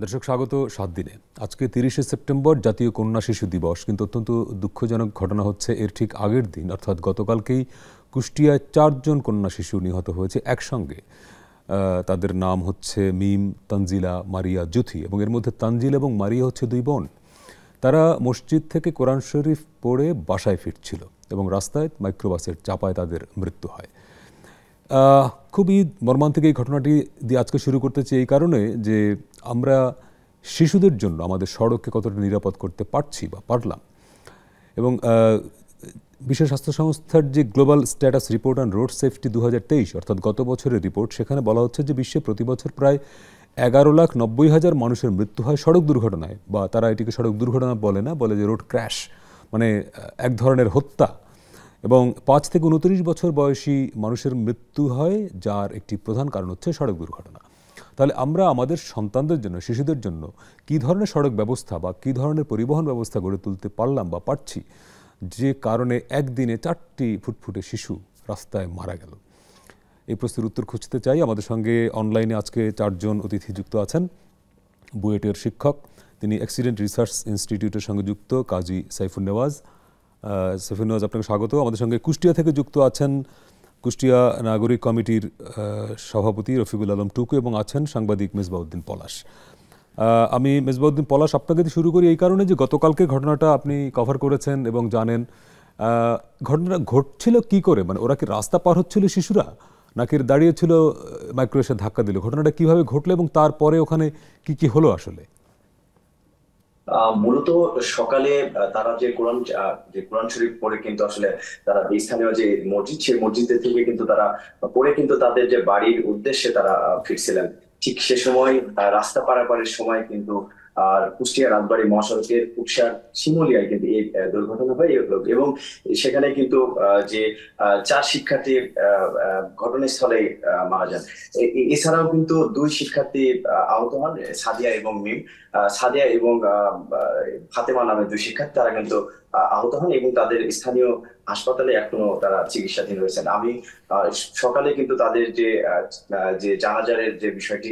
দর্শক স্বাগত ৭ দিনে। আজকে ৩০শে সেপ্টেম্বর জাতীয় কন্যা শিশু দিবস, কিন্তু অত্যন্ত দুঃখজনক ঘটনা হচ্ছে এর ঠিক আগের দিন অর্থাৎ গতকালকেই কুষ্টিয়ায় ৪ জন কন্যা শিশু নিহত হয়েছে একসঙ্গে। তাদের নাম হচ্ছে মিম, তানজিলা, মারিয়া, জুথি, এবং এর মধ্যে তানজিলা এবং মারিয়া হচ্ছে 2 বোন। তারা মসজিদ থেকে কোরআন শরীফ পড়ে বাসায় ফিরছিল এবং রাস্তায় মাইক্রোবাসের চাপায় তাদের মৃত্যু হয়। খুবই মর্মান্তিক এই ঘটনাটি দিয়ে আজকে শুরু করতে চাই এই কারণে যে আমরা শিশুদের জন্য আমাদের সড়ককে কতটা নিরাপদ করতে পারছি বা পারলাম। এবং বিশ্ব স্বাস্থ্য সংস্থার যে global status report on road safety 2023 অর্থাৎ গত বছরের রিপোর্ট, সেখানে বলা হচ্ছে যে বিশ্বে প্রতি বছর প্রায় 11,90,000 মানুষের মৃত্যু হয় সড়ক দুর্ঘটনায়, বা তারা এটিকে সড়ক দুর্ঘটনা বলে না, বলে যে রোড ক্র্যাশ, মানে এক ধরনের হত্যা। এবং 5 থেকে 29 বছর বয়সী মানুষের মৃত্যু হয়, যার একটি প্রধান কারণ হচ্ছে সড়ক দুর্ঘটনা। তাহলে আমরা আমাদের সন্তানদের জন্য, শিশুদের জন্য কী ধরনের সড়ক ব্যবস্থা বা কী ধরনের পরিবহন ব্যবস্থা গড়ে তুলতে পারলাম বা পারছি, যে কারণে একদিনে 4টি ফুটফুটে শিশু রাস্তায় মারা গেল? এই প্রশ্নের উত্তর খুঁজতে চাই। আমাদের সঙ্গে অনলাইনে আজকে 4 জন অতিথি যুক্ত আছেন। বুয়েটের শিক্ষক, তিনি অ্যাক্সিডেন্ট রিসার্চ ইনস্টিটিউটের সঙ্গে যুক্ত কাজী সাইফুন নেওয়াজ। সাইফুন নেওয়াজ, আপনাকে স্বাগত। আমাদের সঙ্গে কুষ্টিয়া থেকে যুক্ত আছেন কুষ্টিয়া নাগরিক কমিটির সভাপতি রফিকুল আলম টুকু, এবং আছেন সাংবাদিক মেজবাউদ্দিন পলাশ। আমি মেজবাউদ্দিন পলাশ আপনাকে দিয়ে শুরু করি এই কারণে যে গতকালকে ঘটনাটা আপনি কভার করেছেন এবং জানেন। ঘটনাটা ঘটছিল কি করে? মানে ওরা কি রাস্তা পার হচ্ছিল শিশুরা, নাকি দাঁড়িয়েছিল, মাইক্রো এসে ধাক্কা দিল? ঘটনাটা কিভাবে ঘটলো এবং তারপরে ওখানে কি কি হলো আসলে? মূলত সকালে তারা যে কোরআন শরীফ পড়ে কিন্তু আসলে তারা স্থানীয় যে মসজিদ, সেই মসজিদের থেকে কিন্তু তারা পড়ে কিন্তু তাদের যে বাড়ির উদ্দেশ্যে তারা ফিরছিলেন। ঠিক সে সময় রাস্তা পারাপারের সময় কিন্তু কুষ্টিয়া রাজবাড়ী মহাসড়কের উকসার শিমুলিয়ায় কিন্তু এই দুর্ঘটনা হয়। এবং সেখানে কিন্তু যে 4 শিক্ষার্থী ঘটনাস্থলে মারা যান। এছাড়াও কিন্তু 2 শিক্ষার্থী আহত হন, সাদিয়া এবং মিম। সাদিয়া এবং ফাতেমা নামে 2 শিক্ষার্থী, তারা কিন্তু আহত হন এবং তাদের স্থানীয় হাসপাতালে এখনো তারা চিকিৎসাধীন রয়েছেন। আমি সকালে কিন্তু তাদের যে জানাজারের যে বিষয়টি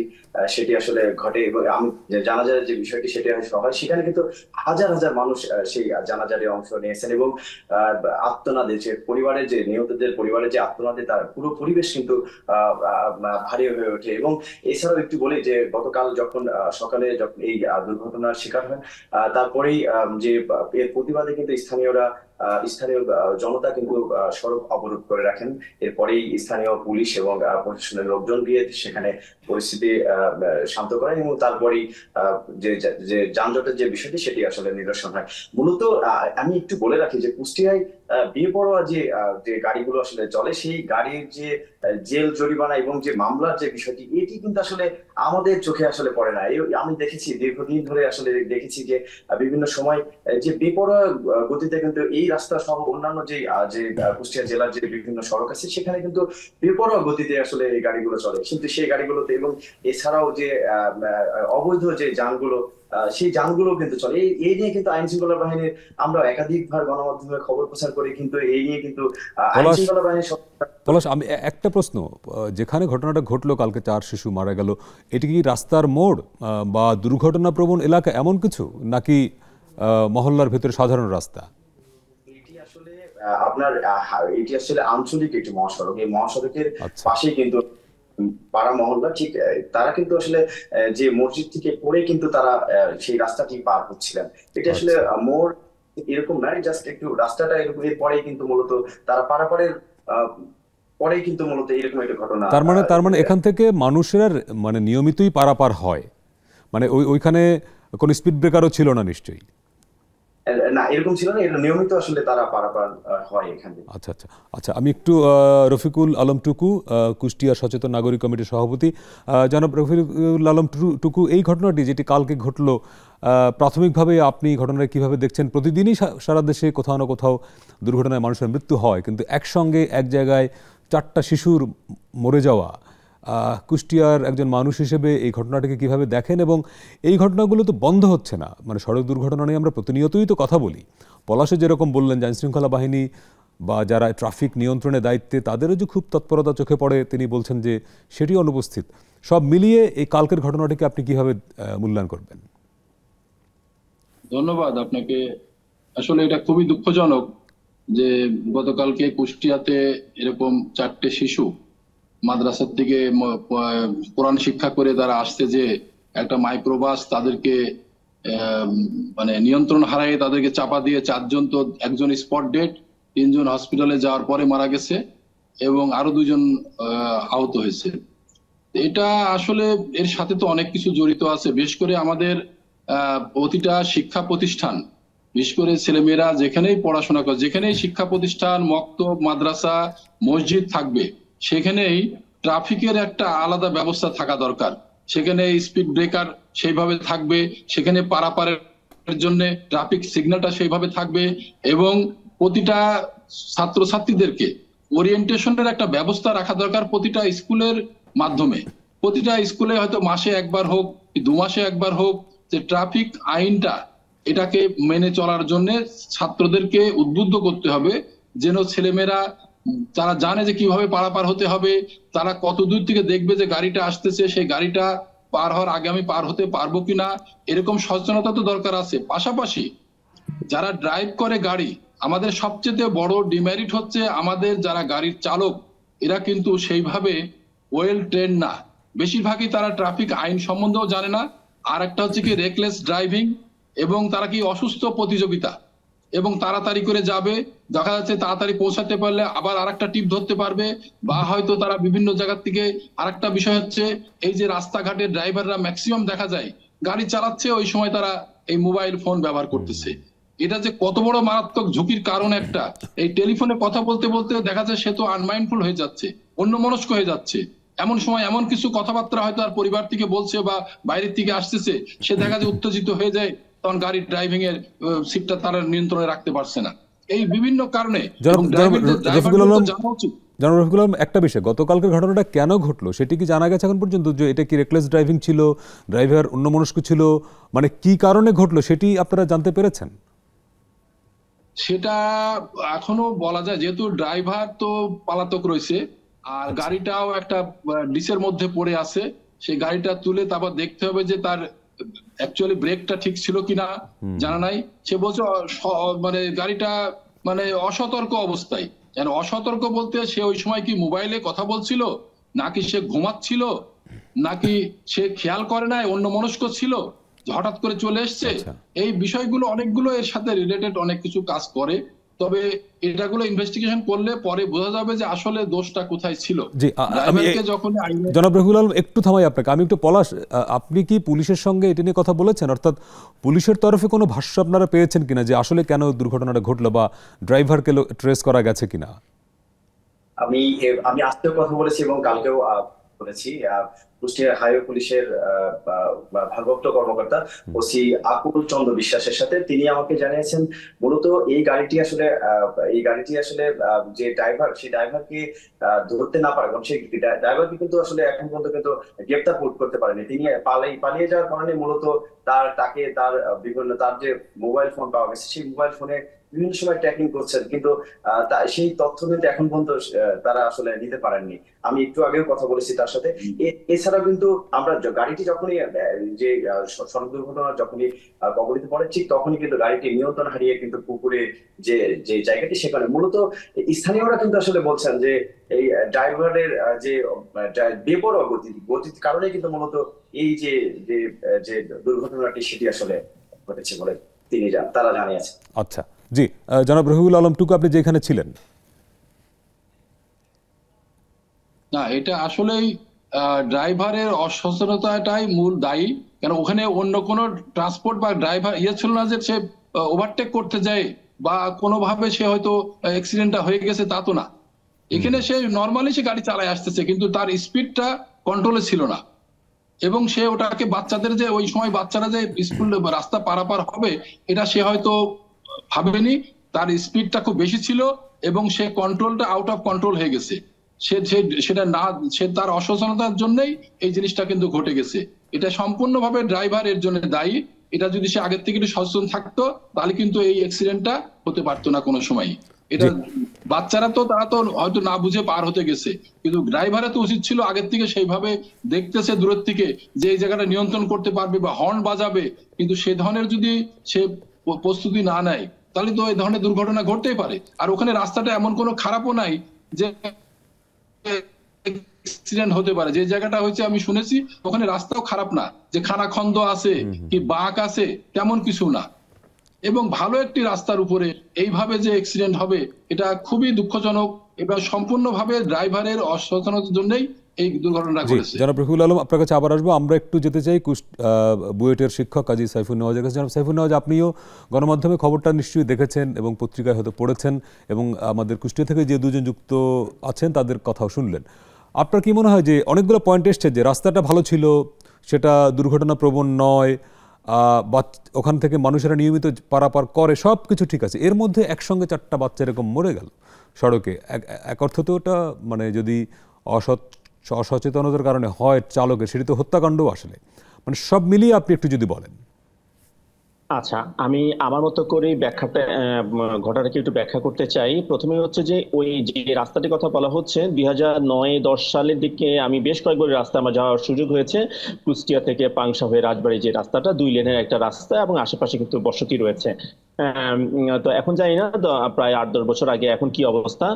সেটি আসলে ঘটে, এবং আমি জানাজারের যে বিষয়টি সেটি হয়, সেখানে কিন্তু হাজার হাজার মানুষ সেই জানাজারে অংশ নিয়েছেন। এবং আত্মনাদে যে পরিবারের, যে নিহতদের পরিবারের যে আত্মনাদে, তার পুরো পরিবেশ কিন্তু ভারী হয়ে ওঠে। এবং এছাড়াও একটু বলি যে গতকাল যখন সকালে যখন এই দুর্ঘটনার শিকার হয়, তারপরেই যে এর প্রতিবাদে কিন্তু স্থানীয় জনতা কিন্তু সড়ক অবরোধ করে রাখেন। এরপরেই স্থানীয় পুলিশ এবং প্রশাসনের লোকজন গিয়ে সেখানে পরিস্থিতি শান্ত করেন, এবং তারপরেই যে যে যানজটের যে বিষয়টি সেটি আসলে নিরসন হয়। মূলত আমি একটু বলে রাখি যে কুষ্টিয়ায় বেপরোয়া যে গাড়িগুলো আসলে চলে, সেই গাড়ির যে জেল জরিমানা এবং যে মামলার যে বিষয়টি, এটি কিন্তু আসলে আমাদের চোখে আসলে পড়ে না। আমি দেখেছি, দীর্ঘদিন ধরে আসলে দেখেছি যে বিভিন্ন সময় যে বেপরোয়া গতিতে কিন্তু এই রাস্তা সহ অন্যান্য যে কুষ্টিয়া জেলার যে বিভিন্ন সড়ক আছে, সেখানে কিন্তু বেপরোয়া গতিতে আসলে এই গাড়িগুলো চলে। কিন্তু সেই গাড়িগুলোতে, এবং এছাড়াও যে অবৈধ যে যানগুলো, সেই যানগুলো কিন্তু চলে। এই নিয়ে কিন্তু আইন শৃঙ্খলা বাহিনীর, আমরা একাধিকবার গণমাধ্যমে খবর প্রচার করি, কিন্তু এই নিয়ে কিন্তু আইন শৃঙ্খলা বাহিনী। পলাশ, আমি একটা প্রশ্ন, যেখানে ঘটনাটা ঘটলো কালকে 4 শিশু মারা গেল, এটি কি রাস্তার মোড় বা দুর্ঘটনা প্রবণ এলাকা এমন কিছু, নাকি মহল্লার ভেতরে সাধারণ রাস্তা? এটি আসলে আঞ্চলিক একটি মহাসড়ক। এই মহাসড়কের পাশেই কিন্তু পাড়া মহল্লা। ঠিক তারা কিন্তু আসলে যে মসজিদ থেকে পড়ে কিন্তু তারা সেই রাস্তাটি পার হচ্ছিলেন। এটা আসলে মোড় এরকম নাই, জাস্ট একটু রাস্তাটা এরকম। এরপরেই কিন্তু মূলত তারা পারাপারের পরেই কিন্তু মূলত এরকম একটা ঘটনা। তার মানে এখান থেকে মানুষেরা মানে নিয়মিতই পারাপার হয়, মানে ওইখানে কোনো স্পিড ব্রেকারও ছিল না নিশ্চয়ই? না, এরকম ছিল না, এটা নিয়মিত আসলে তারা পারাপার হয় এখানে। আচ্ছা আচ্ছা আচ্ছা, আমি একটু রফিকুল আলম টুকু, কুষ্টিয়া সচেতন নাগরিক কমিটির সভাপতি, জনাব রফিকুল আলম টুকু, এই ঘটনাটি যেটি কালকে ঘটলো, প্রাথমিকভাবে আপনি ঘটনাটা কিভাবে দেখছেন? প্রতিদিনই সারা দেশে কোথাও না কোথাও দুর্ঘটনায় মানুষের মৃত্যু হয়, কিন্তু একসঙ্গে এক জায়গায় 4টা শিশুর মরে যাওয়া, কুষ্টিয়ার একজন মানুষ হিসেবে এই ঘটনাটাকে কিভাবে দেখেন? এবং এই ঘটনাগুলো তো বন্ধ হচ্ছে না, মানে সড়ক দুর্ঘটনা নিয়ে আমরা প্রতিনিয়তই তো কথা বলি। পলাশে যেরকম বললেন, আইন শৃঙ্খলা বাহিনী বা যারা ট্রাফিক নিয়ন্ত্রণের দায়িত্বে, তাদেরও যে খুব তৎপরতা চোখে পড়ে তিনি বলছেন যে সেটি অনুপস্থিত। সব মিলিয়ে এই কালকের ঘটনাটিকে আপনি কিভাবে মূল্যায়ন করবেন? ধন্যবাদ আপনাকে। আসলে এটা খুবই দুঃখজনক যে গতকালকে কুষ্টিয়াতে এরকম 4টে শিশু মাদ্রাসার থেকে কোরআন শিক্ষা করে তারা আসছে, যে একটা মাইক্রোবাস তাদেরকে মানে নিয়ন্ত্রণ হারিয়ে তাদেরকে চাপা দিয়ে 4জন, তো একজন স্পট ডেড, 3জন হসপিটালে যাওয়ার পরে মারা গেছে এবং আরো 2জন আহত হয়েছে। এটা আসলে এর সাথে তো অনেক কিছু জড়িত আছে, বিশেষ করে আমাদের প্রতিটা শিক্ষা প্রতিষ্ঠান, বিশেষ করে ছেলেমেয়েরা যেখানেই পড়াশোনা করে, যেখানেই শিক্ষা প্রতিষ্ঠান, মক্তব, মাদ্রাসা, মসজিদ থাকবে, সেখানেই ট্রাফিকের একটা আলাদা ব্যবস্থা থাকা দরকার। সেখানে স্পিড ব্রেকার সেইভাবে থাকবে, সেখানে পারাপারের জন্য ট্রাফিক সিগন্যালটা সেইভাবে থাকবে এবং প্রতিটা ছাত্রছাত্রীদেরকে ওরিয়েন্টেশনের একটা ব্যবস্থা রাখা দরকার প্রতিটা স্কুলের মাধ্যমে। প্রতিটা স্কুলে হয়তো মাসে একবার হোক, 2 মাসে একবার হোক, যে ট্রাফিক আইনটা এটাকে মেনে চলার জন্য ছাত্রদেরকে উদ্বুদ্ধ করতে হবে, যেন ছেলেমেয়েরা তারা জানে যে কিভাবে পারাপার হতে হবে, তারা কত দূর থেকে দেখবে যে গাড়িটা আসতেছে, সেই গাড়িটা পার হওয়ার আগে আমি পার হতে পারবো কিনা, এরকম সচেতনতা তো দরকার আছে। পাশাপাশি যারা ড্রাইভ করে গাড়ি, আমাদের সবচেয়ে বড় ডিমেরিট হচ্ছে আমাদের যারা গাড়ির চালক, এরা কিন্তু সেইভাবে ওয়েল ট্রেন না, বেশিরভাগই তারা ট্রাফিক আইন সম্বন্ধেও জানে না। আর একটা হচ্ছে কি রেকলেস ড্রাইভিং, এবং তারা কি অসুস্থ প্রতিযোগিতা, এবং তাড়াতাড়ি করে যাবে, দেখা যাচ্ছে তাড়াতাড়ি পৌঁছাতে পারলে আবার আরেকটা টিপ ধরতে পারবে, বা হয়তো তারা বিভিন্ন জায়গা থেকে। আরেকটা বিষয় হচ্ছে এই যে রাস্তাঘাটে ড্রাইভাররা ম্যাক্সিমাম দেখা যায় গাড়ি চালাচ্ছে, ওই সময় তারা এই মোবাইল ফোন ব্যবহার করতেছে। এটা যে কত বড় মারাত্মক ঝুঁকির কারণ একটা, এই টেলিফোনে কথা বলতে বলতে দেখা যায় সে তো আনমাইন্ডফুল হয়ে যাচ্ছে, অন্যমনস্ক হয়ে যাচ্ছে। এমন সময় এমন কিছু কথাবার্তা হয়তো আর পরিবার থেকে বলছে বা বাইরের থেকে আসতেছে, সে দেখা যায় উত্তেজিত হয়ে যায়, তখন গাড়ির ড্রাইভিং এর সিটটা তারা নিয়ন্ত্রণে রাখতে পারছে না। এই বিভিন্ন কারণে রফিকুল আলম, একটা বিষয়, গতকালকের ঘটনাটা কেন ঘটলো সেটি কি জানা গেছে এখন পর্যন্ত? যে এটা কি রেকলেস ড্রাইভিং ছিল, ড্রাইভার অন্যমনস্ক ছিল, মানে কি কারণে ঘটলো সেটি আপনারা জানতে পেরেছেন? সেটা এখনো বলা যায়, যেহেতু ড্রাইভার তো পলাতক রয়েছে, আর গাড়িটাও একটা ডিসের মধ্যে পড়ে আছে। সেই গাড়িটা তুলে তারপর দেখতে হবে যে তার অ্যাকচুয়ালি ব্রেকটা ঠিক ছিল কিনা, জানা নাই। সে বলছে মানে গাড়িটা মানে অসতর্ক অবস্থায়। অসতর্ক বলতে সে ওই সময় কি মোবাইলে কথা বলছিল, নাকি সে ঘুমাচ্ছিল, নাকি সে খেয়াল করে নাই, অন্যমনস্ক ছিল, হঠাৎ করে চলে এসছে। এই বিষয়গুলো অনেকগুলো এর সাথে রিলেটেড অনেক কিছু কাজ করে। তবে এটাগুলো ইনভেস্টিগেশন করলে পরে বোঝা যাবে যে আসলে দোষটা কোথায় ছিল। জনাব রফিকুল আলম, একটু থামাই আপনাকে, আমি একটু পলাশ, আপনি কি পুলিশের সঙ্গে এটা নিয়ে কথা বলেছেন? অর্থাৎ পুলিশের তরফে কোনো ভাষ্য আপনারা পেয়েছেন কিনা যে আসলে কেন দুর্ঘটনাটা ঘটলো, বা ড্রাইভারকে ট্রেস করা গেছে কিনা? আমি আজকেও কথা বলেছি এবং কালকেও বলেছি। কুষ্টিয়া হাইওয়ে পুলিশের ভারপ্রাপ্ত কর্মকর্তা ওসি আকুল চন্দ্র বিশ্বাসের সাথে, তিনি আমাকে জানিয়েছেন মূলত এই গাড়িটি আসলে যে ড্রাইভার, সেই ড্রাইভারকে ধরতে না পারে, এবং সেই ড্রাইভারকে কিন্তু আসলে এখন পর্যন্ত কিন্তু গ্রেপ্তার করতে পারেনি। তিনি পালিয়ে যাওয়ার কারণে মূলত তার বিভিন্ন তার যে মোবাইল ফোন পাওয়া গেছে, সেই মোবাইল ফোনে বিভিন্ন সময় ট্র্যাকিং করছেন, কিন্তু সেই তথ্য কিন্তু এখন পর্যন্ত তারা আসলে নিতে পারেননি। আমি একটু আগেও কথা বলেছি তার সাথে। এছাড়াও কিন্তু আমরা গাড়িটি যখনই যে সড়ক দুর্ঘটনা যখনই কবলিত পড়ে, ঠিক তখনই কিন্তু গাড়িটি নিয়ন্ত্রণ হারিয়ে কিন্তু পুকুরে যে জায়গাটি, সেখানে মূলত স্থানীয়রা কিন্তু আসলে বলছেন যে এই ড্রাইভারের যে বেপরোয়া গতির কারণে কিন্তু মূলত এই যে দুর্ঘটনাটি সেটি আসলে ঘটেছে বলে তারা জানিয়েছে। আচ্ছা, জি জনাব রফিকুল আলম টুকু, আপনি যেখানে ছিলেন। না, এটা আসলেই ড্রাইভারের অসচেতনতাটাই মূল দায়ী। কেন ওখানে অন্য কোনো ট্রান্সপোর্ট বা ড্রাইভার ছিল না যে সে ওভারটেক করতে যায় বা কোনোভাবে সে হয়তো অ্যাক্সিডেন্টটা হয়ে গেছে, তা তো না। এখানে সে নর্মালি সে গাড়ি চালায় আসতেছে, কিন্তু তার স্পিডটা কন্ট্রোলে ছিল না, এবং সে ওটাকে বাচ্চাদের যে ওই সময় বাচ্চারা যে স্কুল রাস্তা পারাপার হবে এটা সে হয়তো ভাবেনি। তার স্পিডটা খুব বেশি ছিল এবং সে কন্ট্রোলটা আউট অফ কন্ট্রোল হয়ে গেছে। সে তার অসচেতনতার জন্যই এই জিনিসটা কিন্তু ঘটে গেছে। এটা সম্পূর্ণভাবে ড্রাইভার এর জন্য দায়ী। এটা যদি সে আগের থেকে একটু সচেতন থাকতো তাহলে কিন্তু এই অ্যাক্সিডেন্টটা হতে পারতো না কোনো সময়। এটা বাচ্চারা তো তারা তো হয়তো না বুঝে পার হতে গেছে, কিন্তু ড্রাইভারের তো উচিত ছিল আগের থেকে সেইভাবে দেখতেছে দূরের থেকে যে এই জায়গাটা নিয়ন্ত্রণ করতে পারবে বা হর্ন বাজাবে, কিন্তু সে ধরনের যদি সে প্রস্তুতি না নেয় তাহলে তো এই ধরনের দুর্ঘটনা ঘটতেই পারে। আর ওখানে রাস্তাটা এমন কোনো খারাপও নাই যে অ্যাক্সিডেন্ট হতে পারে। যে জায়গাটা হয়েছে আমি শুনেছি ওখানে রাস্তাও খারাপ না, যে খানাখন্দ আছে কি বাঁক আছে তেমন কিছু না, এবং ভালো একটি রাস্তার উপরে এইভাবে যে অ্যাক্সিডেন্ট হবে এটা খুবই দুঃখজনক এবং সম্পূর্ণভাবে ড্রাইভারের অসচেতনতার জন্যই এই দুর্ঘটনা ঘটেছে। জনাব রফিকুল আলম, আপনার কাছে আবার আসবো। আমরা একটু যেতে চাই বুয়েটের শিক্ষক কাজী সাইফুন নেওয়াজের কাছে। জনাব সাইফুন নেওয়াজ, আপনিও গণমাধ্যমে খবরটা নিশ্চয়ই দেখেছেন এবং পত্রিকায় হয়তো পড়েছেন, এবং আমাদের কুষ্টিয়া থেকে যে দুজন যুক্ত আছেন তাদের কথাও শুনলেন। আপনার কি মনে হয় যে অনেকগুলো পয়েন্ট এসছে যে রাস্তাটা ভালো ছিল, সেটা দুর্ঘটনা প্রবণ নয়, ওখান থেকে মানুষেরা নিয়মিত পারাপার করে, সব কিছু ঠিক আছে, এর মধ্যে একসঙ্গে 4টা বাচ্চা এরকম মরে গেল সড়কে? এক অর্থ তো ওটা মানে যদি অসচেতনতার কারণে হয় চালকের, সেটি তো হত্যাকাণ্ড আসলে। মানে সব মিলিয়ে আপনি একটু যদি বলেন। আচ্ছা, আমি আমার মতো করে ব্যাখ্যাটা ঘটনাটাকে একটু ব্যাখ্যা করতে চাই। প্রথমে হচ্ছে যে ওই যে রাস্তাটির কথা বলা হচ্ছে 2009-10 সালের দিকে আমি বেশ কয়েকবার রাস্তা আমার যাওয়ার সুযোগ হয়েছে। কুষ্টিয়া থেকে পাংশা হয়ে রাজবাড়ী যে রাস্তাটা 2 লেনের একটা রাস্তা, এবং আশেপাশে কিন্তু বসতি রয়েছে। তো এখন জানি না প্রায় 8-10 বছর আগে এখন কি অবস্থা,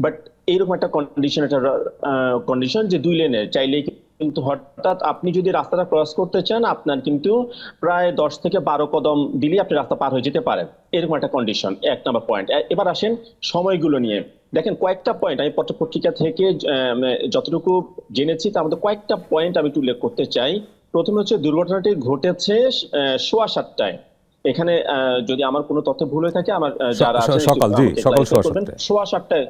বাট এইরকম একটা কন্ডিশন যে 2 লেনের, চাইলেই কিন্তু হঠাৎ আপনি যদি রাস্তাটা ক্রস করতে চান আপনার কিন্তু প্রায় 10 থেকে 12 কদম দিলেই আপনি রাস্তা পার হয়ে যেতে পারেন, এরকম একটা কন্ডিশন। 1 নম্বর পয়েন্ট। এবার আসেন সময়গুলো নিয়ে। দেখেন কয়েকটা পয়েন্ট আমি পত্রিকা থেকে যতটুকু জেনেছি তার মধ্যে কয়েকটা পয়েন্ট আমি একটু উল্লেখ করতে চাই। প্রথমে হচ্ছে দুর্ঘটনাটি ঘটেছে 7:15টায়। এখানে যদি আমার কোনো তথ্য ভুল হয়ে থাকে আমার যারা সকাল 7:15টায়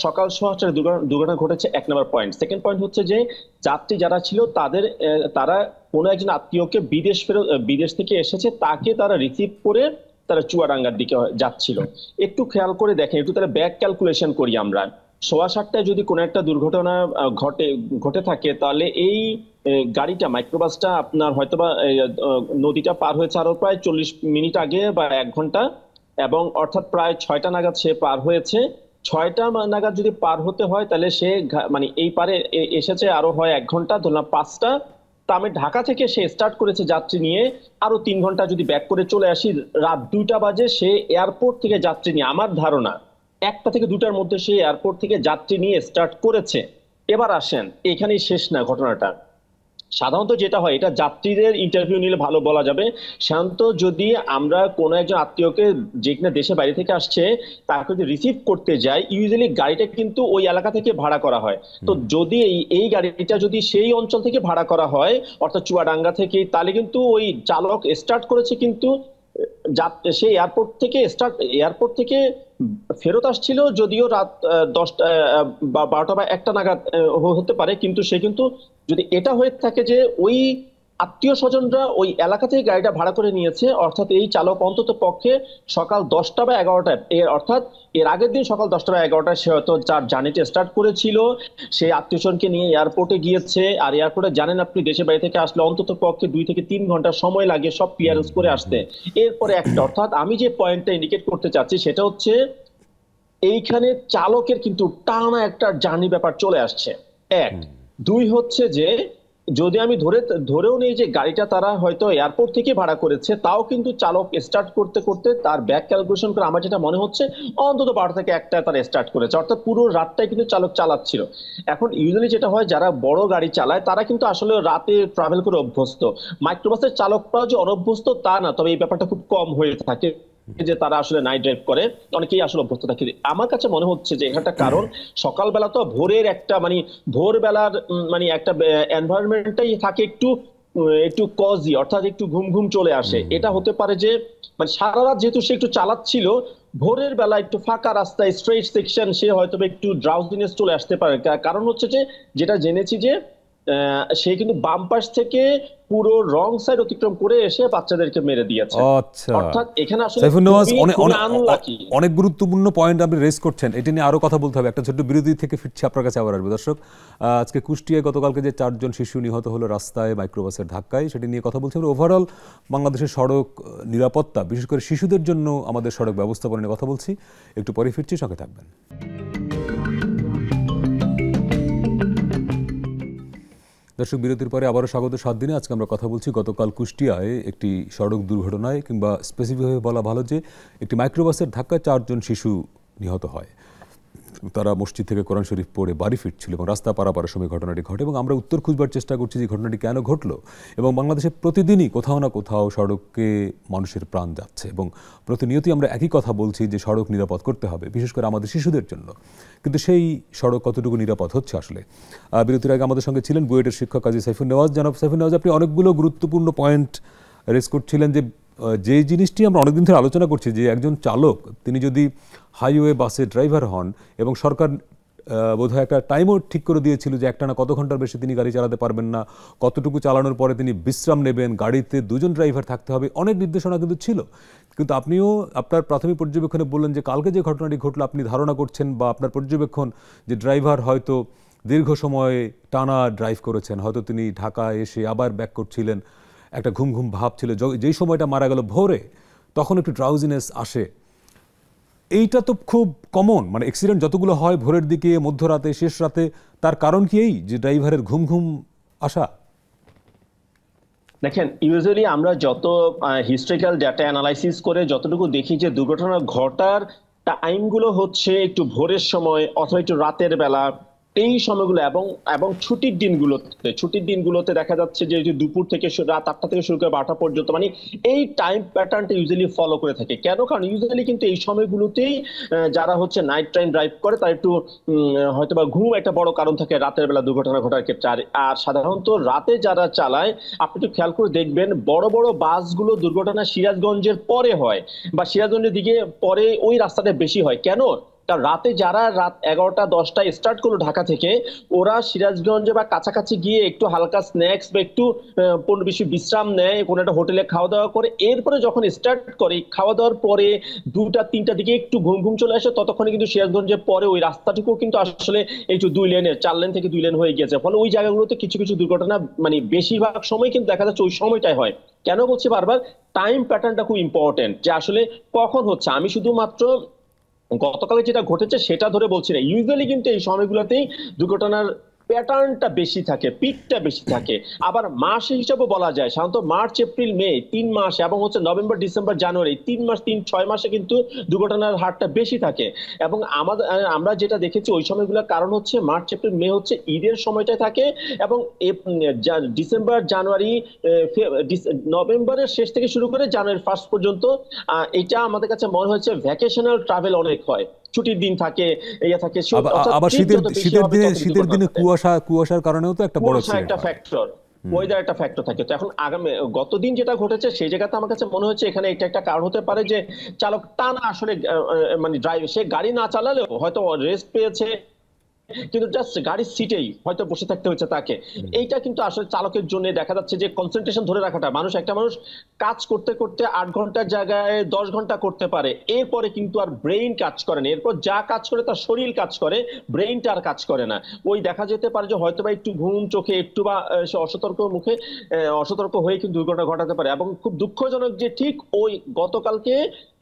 সকাল 7:15টায় দুর্ঘটনা ঘটেছে, 1 নম্বর পয়েন্ট। সেকেন্ড পয়েন্ট হচ্ছে যে যাত্রী যারা ছিল তারা কোনো একজন আত্মীয়কে বিদেশ থেকে এসেছে, তাকে তারা রিসিভ করে তারা চুয়াডাঙ্গার দিকে যাচ্ছিল। একটু খেয়াল করে দেখেন, একটু তারা ব্যাক ক্যালকুলেশন করি আমরা। 7:15টায় যদি কোনো একটা দুর্ঘটনা ঘটে থাকে তাহলে এই গাড়িটা মাইক্রোবাসটা আপনার হয়তোবা নদীটা পার হয়েছে আরো প্রায় 40 মিনিট আগে বা 1 ঘন্টা, এবং অর্থাৎ প্রায় 6টা নাগাদ সে পার হয়েছে। 6টা নাগাদ যদি পার হতে হয় তাহলে সে মানে এই পারে এসেছে আরো হয় 1 ঘন্টা, ধরলাম 5টা। তা আমি ঢাকা থেকে সে স্টার্ট করেছে যাত্রী নিয়ে, আরো 3 ঘন্টা যদি ব্যাক করে চলে আসি, রাত 2টা বাজে সে এয়ারপোর্ট থেকে যাত্রী নিয়ে, আমার ধারণা 1টা থেকে 2টার মধ্যে সে এয়ারপোর্ট থেকে যাত্রী নিয়ে স্টার্ট করেছে। এবার আসেন, এখানেই শেষ না ঘটনাটা। সাধারণত যেটা হয়, এটা যাত্রীদের ইন্টারভিউ নিলে ভালো বলা যাবে। সাধারণত যদি আমরা কোনো একজন আত্মীয়কে যে কিনা দেশে বাইরে থেকে আসছে তাকে যদি রিসিভ করতে যাই, ইউজুয়ালি গাড়িটা কিন্তু ওই এলাকা থেকে ভাড়া করা হয়। তো যদি এই গাড়িটা যদি সেই অঞ্চল থেকে ভাড়া করা হয়, অর্থাৎ চুয়াডাঙ্গা থেকে, তাহলে কিন্তু ওই চালক স্টার্ট করেছে কিন্তু সে এয়ারপোর্ট থেকে ফেরত আসছিল, যদিও রাত 10টা বা 12টা বা 1টা নাগাদ হতে পারে, কিন্তু সে কিন্তু যদি এটা হয়ে থাকে যে ওই আত্মীয় স্বজনরা ওই এলাকা থেকে গাড়িটা ভাড়া করে নিয়েছে, অর্থাৎ এই চালক অন্তত পক্ষে সকাল 10টা বা 11টায়, অর্থাৎ এর আগের দিন সকাল 10টা বা 11টায় সে হয়তো তার জার্নিটা স্টার্ট করেছিল, সে আত্মীয়স্বজনকে নিয়ে এয়ারপোর্টে গিয়েছে। আর এয়ারপোর্টে জানেন আপনি দেশে বাড়ি থেকে আসলে অন্তত পক্ষে 2 থেকে 3 ঘন্টা সময় লাগে সব ক্লিয়ারেন্স করে আসতে। এরপরে একটা, অর্থাৎ আমি যে পয়েন্টটা ইন্ডিকেট করতে চাচ্ছি সেটা হচ্ছে এইখানে চালকের কিন্তু টানা একটা জার্নি ব্যাপার চলে আসছে। 1, 2 হচ্ছে যে যদি আমি ধরেও নেই যে গাড়িটা তারা হয়তো এয়ারপোর্ট থেকে ভাড়া করেছে, তাও কিন্তু চালক স্টার্ট করতে করতে তার ব্যাক ক্যালকুলেশন করে আমার যেটা মনে হচ্ছে অন্তত 12 থেকে 1টা তারা স্টার্ট করেছে, অর্থাৎ পুরো রাতটাই কিন্তু চালক চালাচ্ছিল। এখন ইউজুয়ালি যেটা হয়, যারা বড় গাড়ি চালায় তারা কিন্তু আসলে রাতে ট্রাভেল করে অভ্যস্ত। মাইক্রোবাসের চালকরাও যে অনভ্যস্ত তা না, তবে এই ব্যাপারটা খুব কম হয়ে থাকে যে তারা আসলে নাইট ড্রাইভ করে, অনেকেই আসলে অভ্যস্ত থাকে। আমার কাছে মনে হচ্ছে যে এখানটা কারণ সকালবেলা তো ভোরের একটা মানে ভোরবেলার মানে একটা এনভায়রনমেন্টটাই থাকে একটু কজি, অর্থাৎ একটু ঘুম ঘুম চলে আসে। এটা হতে পারে যে মানে সারা রাত যেহেতু সে একটু চালাচ্ছিল, ভোরের বেলা একটু ফাঁকা রাস্তায় স্ট্রেট সেকশন সে হয়তো একটু ড্রাউজিনেস চলে আসতে পারে। কারণ হচ্ছে যে যেটা জেনেছি যে সে কিন্তু বাম পাশ থেকে পুরো রং সাইড অতিক্রম করে এসে বাচ্চাদেরকে মেরে দিয়েছে। আচ্ছা, অর্থাৎ এখানে আসলে সাইফুন নওয়াজ খুবই আনলাকি। অনেক গুরুত্বপূর্ণ পয়েন্ট আপনি রেজ করছেন, এটা নিয়ে আরো কথা বলতে হবে। একটা ছোট্ট বিরতি থেকে ফিরছি, আপনার কাছে আবার আসবে। দর্শক, আজকে কুষ্টিয়ায় গতকালকে যে 4 জন শিশু নিহত হলো রাস্তায় মাইক্রোবাসের ধাক্কায়, সেটি নিয়ে কথা বলছি। ওভারঅল বাংলাদেশের সড়ক নিরাপত্তা, বিশেষ করে শিশুদের জন্য আমাদের সড়ক ব্যবস্থাপনা নিয়ে কথা বলছি। একটু পরে ফিরছি, সঙ্গে থাকবেন। দর্শক, বিরতির পরে আবারও স্বাগত 7 দিনে। আজকে আমরা কথা বলছি গতকাল কুষ্টিয়ায় একটি সড়ক দুর্ঘটনায়, কিংবা স্পেসিফিকভাবে বলা ভালো যে একটি মাইক্রোবাসের ধাক্কায় 4 জন শিশু নিহত হয়। তারা মসজিদ থেকে কোরআন শরীফ পড়ে বাড়ি ফিরছিল এবং রাস্তা পারাপারের সময় ঘটনাটি ঘটে, এবং আমরা উত্তর খুঁজবার চেষ্টা করছি যে ঘটনাটি কেন ঘটলো। এবং বাংলাদেশে প্রতিদিনই কোথাও না কোথাও সড়কে মানুষের প্রাণ যাচ্ছে, এবং প্রতিনিয়তই আমরা একই কথা বলছি যে সড়ক নিরাপদ করতে হবে, বিশেষ করে আমাদের শিশুদের জন্য। কিন্তু সেই সড়ক কতটুকু নিরাপদ হচ্ছে আসলে? বিরতির আগে আমাদের সঙ্গে ছিলেন বুয়েটের শিক্ষক কাজী সাইফুন নওয়াজ। জনাব সাইফুন নওয়াজ, আপনি অনেকগুলো গুরুত্বপূর্ণ পয়েন্ট রেজ করছিলেন, যে জিনিসটি আমরা অনেকদিন ধরে আলোচনা করছি, যে একজন চালক তিনি যদি হাইওয়ে বাসে ড্রাইভার হন, এবং সরকার বোধহয় একটা টাইমও ঠিক করে দিয়েছিল যে একটানা কত ঘন্টার বেশি তিনি গাড়ি চালাতে পারবেন না, কতটুকু চালানোর পরে তিনি বিশ্রাম নেবেন, গাড়িতে 2 জন ড্রাইভার থাকতে হবে, অনেক নির্দেশনা কিন্তু ছিল। কিন্তু আপনিও আপনার প্রাথমিক পর্যবেক্ষণে বললেন যে কালকে যে ঘটনাটি ঘটলো, আপনি ধারণা করছেন বা আপনার পর্যবেক্ষণ যে ড্রাইভার হয়তো দীর্ঘ সময় টানা ড্রাইভ করেছেন, হয়তো তিনি ঢাকায় এসে আবার ব্যাক করছিলেন, একটা ঘুম ঘুম ভাব ছিল। যেই সময়টা মারা গেল ভোরে, তখন একটু ড্রাউজিনেস আসে। এইটা তো খুব কমন, মানে অ্যাক্সিডেন্ট যতগুলো হয় ভোরের দিকে, মধ্যরাতে, শেষ রাতে, তার কারণ কি এই যে ড্রাইভারের ঘুম ঘুম আসা? দেখেন, ইউজুয়ালি আমরা যত হিস্টোরিক্যাল ডেটা অ্যানালাইসিস করে যতটুকু দেখি যে দুর্ঘটনা ঘটার টাইমগুলো হচ্ছে একটু ভোরের সময় অথবা একটু রাতের বেলা, এই সময়গুলো, এবং এবং ছুটির দিনগুলোতে দেখা যাচ্ছে যে দুপুর থেকে রাত 8টা থেকে শুরু করে 12টা পর্যন্ত, মানে এই টাইম প্যাটার্নটা ইউজুয়ালি ফলো করে থাকে। কেন? কারণ ইউজুয়ালি কিন্তু এই সময়গুলোতেই যারা হচ্ছে নাইট টাইম ড্রাইভ করে তার একটু হয়তো বা ঘুম একটা বড় কারণ থাকে রাতের বেলা দুর্ঘটনা ঘটার ক্ষেত্রে। আর সাধারণত রাতে যারা চালায়, আপনি একটু খেয়াল করে দেখবেন বড় বড় বাসগুলো দুর্ঘটনা সিরাজগঞ্জের পরে হয়, বা সিরাজগঞ্জের দিকে পরে ওই রাস্তাটা বেশি হয়। কেন? কারণ রাতে যারা রাত 11টা 10টায় স্টার্ট করলো ঢাকা থেকে, ওরা সিরাজগঞ্জে বা কাছাকাছি গিয়ে একটু হালকা স্ন্যাক্স বা একটু 15-20 বিশ্রাম নেয়, কোনো একটা হোটেলে খাওয়া দাওয়া করে, এরপরে যখন স্টার্ট করে খাওয়া দাওয়ার পরে 2টা 3টার দিকে একটু ঘুম ঘুম চলে আসে, ততক্ষণে কিন্তু সিরাজগঞ্জের পরে ওই রাস্তাটুকু কিন্তু আসলে একটু 2 লেনের 4 লেন থেকে 2 লেন হয়ে গেছে। ফলে ওই জায়গাগুলোতে কিছু কিছু দুর্ঘটনা, মানে বেশিরভাগ সময় কিন্তু দেখা যাচ্ছে ওই সময়টাই হয়। কেন বলছি বারবার, টাইম প্যাটার্নটা খুব ইম্পর্টেন্ট, যে আসলে কখন হচ্ছে। আমি শুধুমাত্র গতকালে যেটা ঘটেছে সেটা ধরে বলছি না, ইউজুয়ালি কিন্তু এই সময়গুলোতেই দুর্ঘটনার প্যাটার্নটা বেশি থাকে, পিকটা বেশি থাকে। আবার মাস হিসাবে বলা যায়, সাধারণত মার্চ এপ্রিল মে 3 মাস, এবং হচ্ছে নভেম্বর ডিসেম্বর জানুয়ারি 3 মাস, 6 মাসে কিন্তু দুর্ঘটনার হারটা বেশি থাকে। এবং আমরা যেটা দেখেছি ওই সময়গুলোর কারণ হচ্ছে মার্চ এপ্রিল মে হচ্ছে ঈদের সময়টা থাকে, এবং ডিসেম্বর জানুয়ারি নভেম্বরের শেষ থেকে শুরু করে জানুয়ারির ফার্স্ট পর্যন্ত, এটা আমাদের কাছে মনে হচ্ছে ভ্যাকেশনাল ট্রাভেল অনেক হয়, ছুটির দিন থাকে, থাকে। আবার শীতের দিনে কুয়াশার কারণেও তো একটা বড় একটা ফ্যাক্টর, ওয়েদার একটা ফ্যাক্টর থাকে। তো এখন আগামী গতদিন যেটা ঘটেছে সেই জায়গাতে আমার কাছে মনে হচ্ছে এখানে এটা একটা কারণ হতে পারে যে চালক টানা আসলে মানে ড্রাইভ, সে গাড়ি না চালালেও হয়তো রেস্ট পেয়েছে, কিন্তু জাস্ট গাড়ির সিটেই হয়তো বসে থাকতে হচ্ছে তাকে। এইটা কিন্তু আসলে চালকের জন্য দেখা যাচ্ছে যে কনসেন্ট্রেশন ধরে রাখাটা, একটা মানুষ কাজ করতে করতে 8 ঘন্টার জায়গায় 10 ঘন্টা করতে পারে, এরপরে কিন্তু আর ব্রেইন কাজ করে না। এরপর যা কাজ করে তার শরীর কাজ করে, ব্রেইনটা আর কাজ করে না। ওই দেখা যেতে পারে যে হয়তো বা একটু ঘুম চোখে একটু বা সে অসতর্ক হয়ে কিন্তু দুর্ঘটনা ঘটাতে পারে। এবং খুব দুঃখজনক যে ঠিক ওই গতকালকে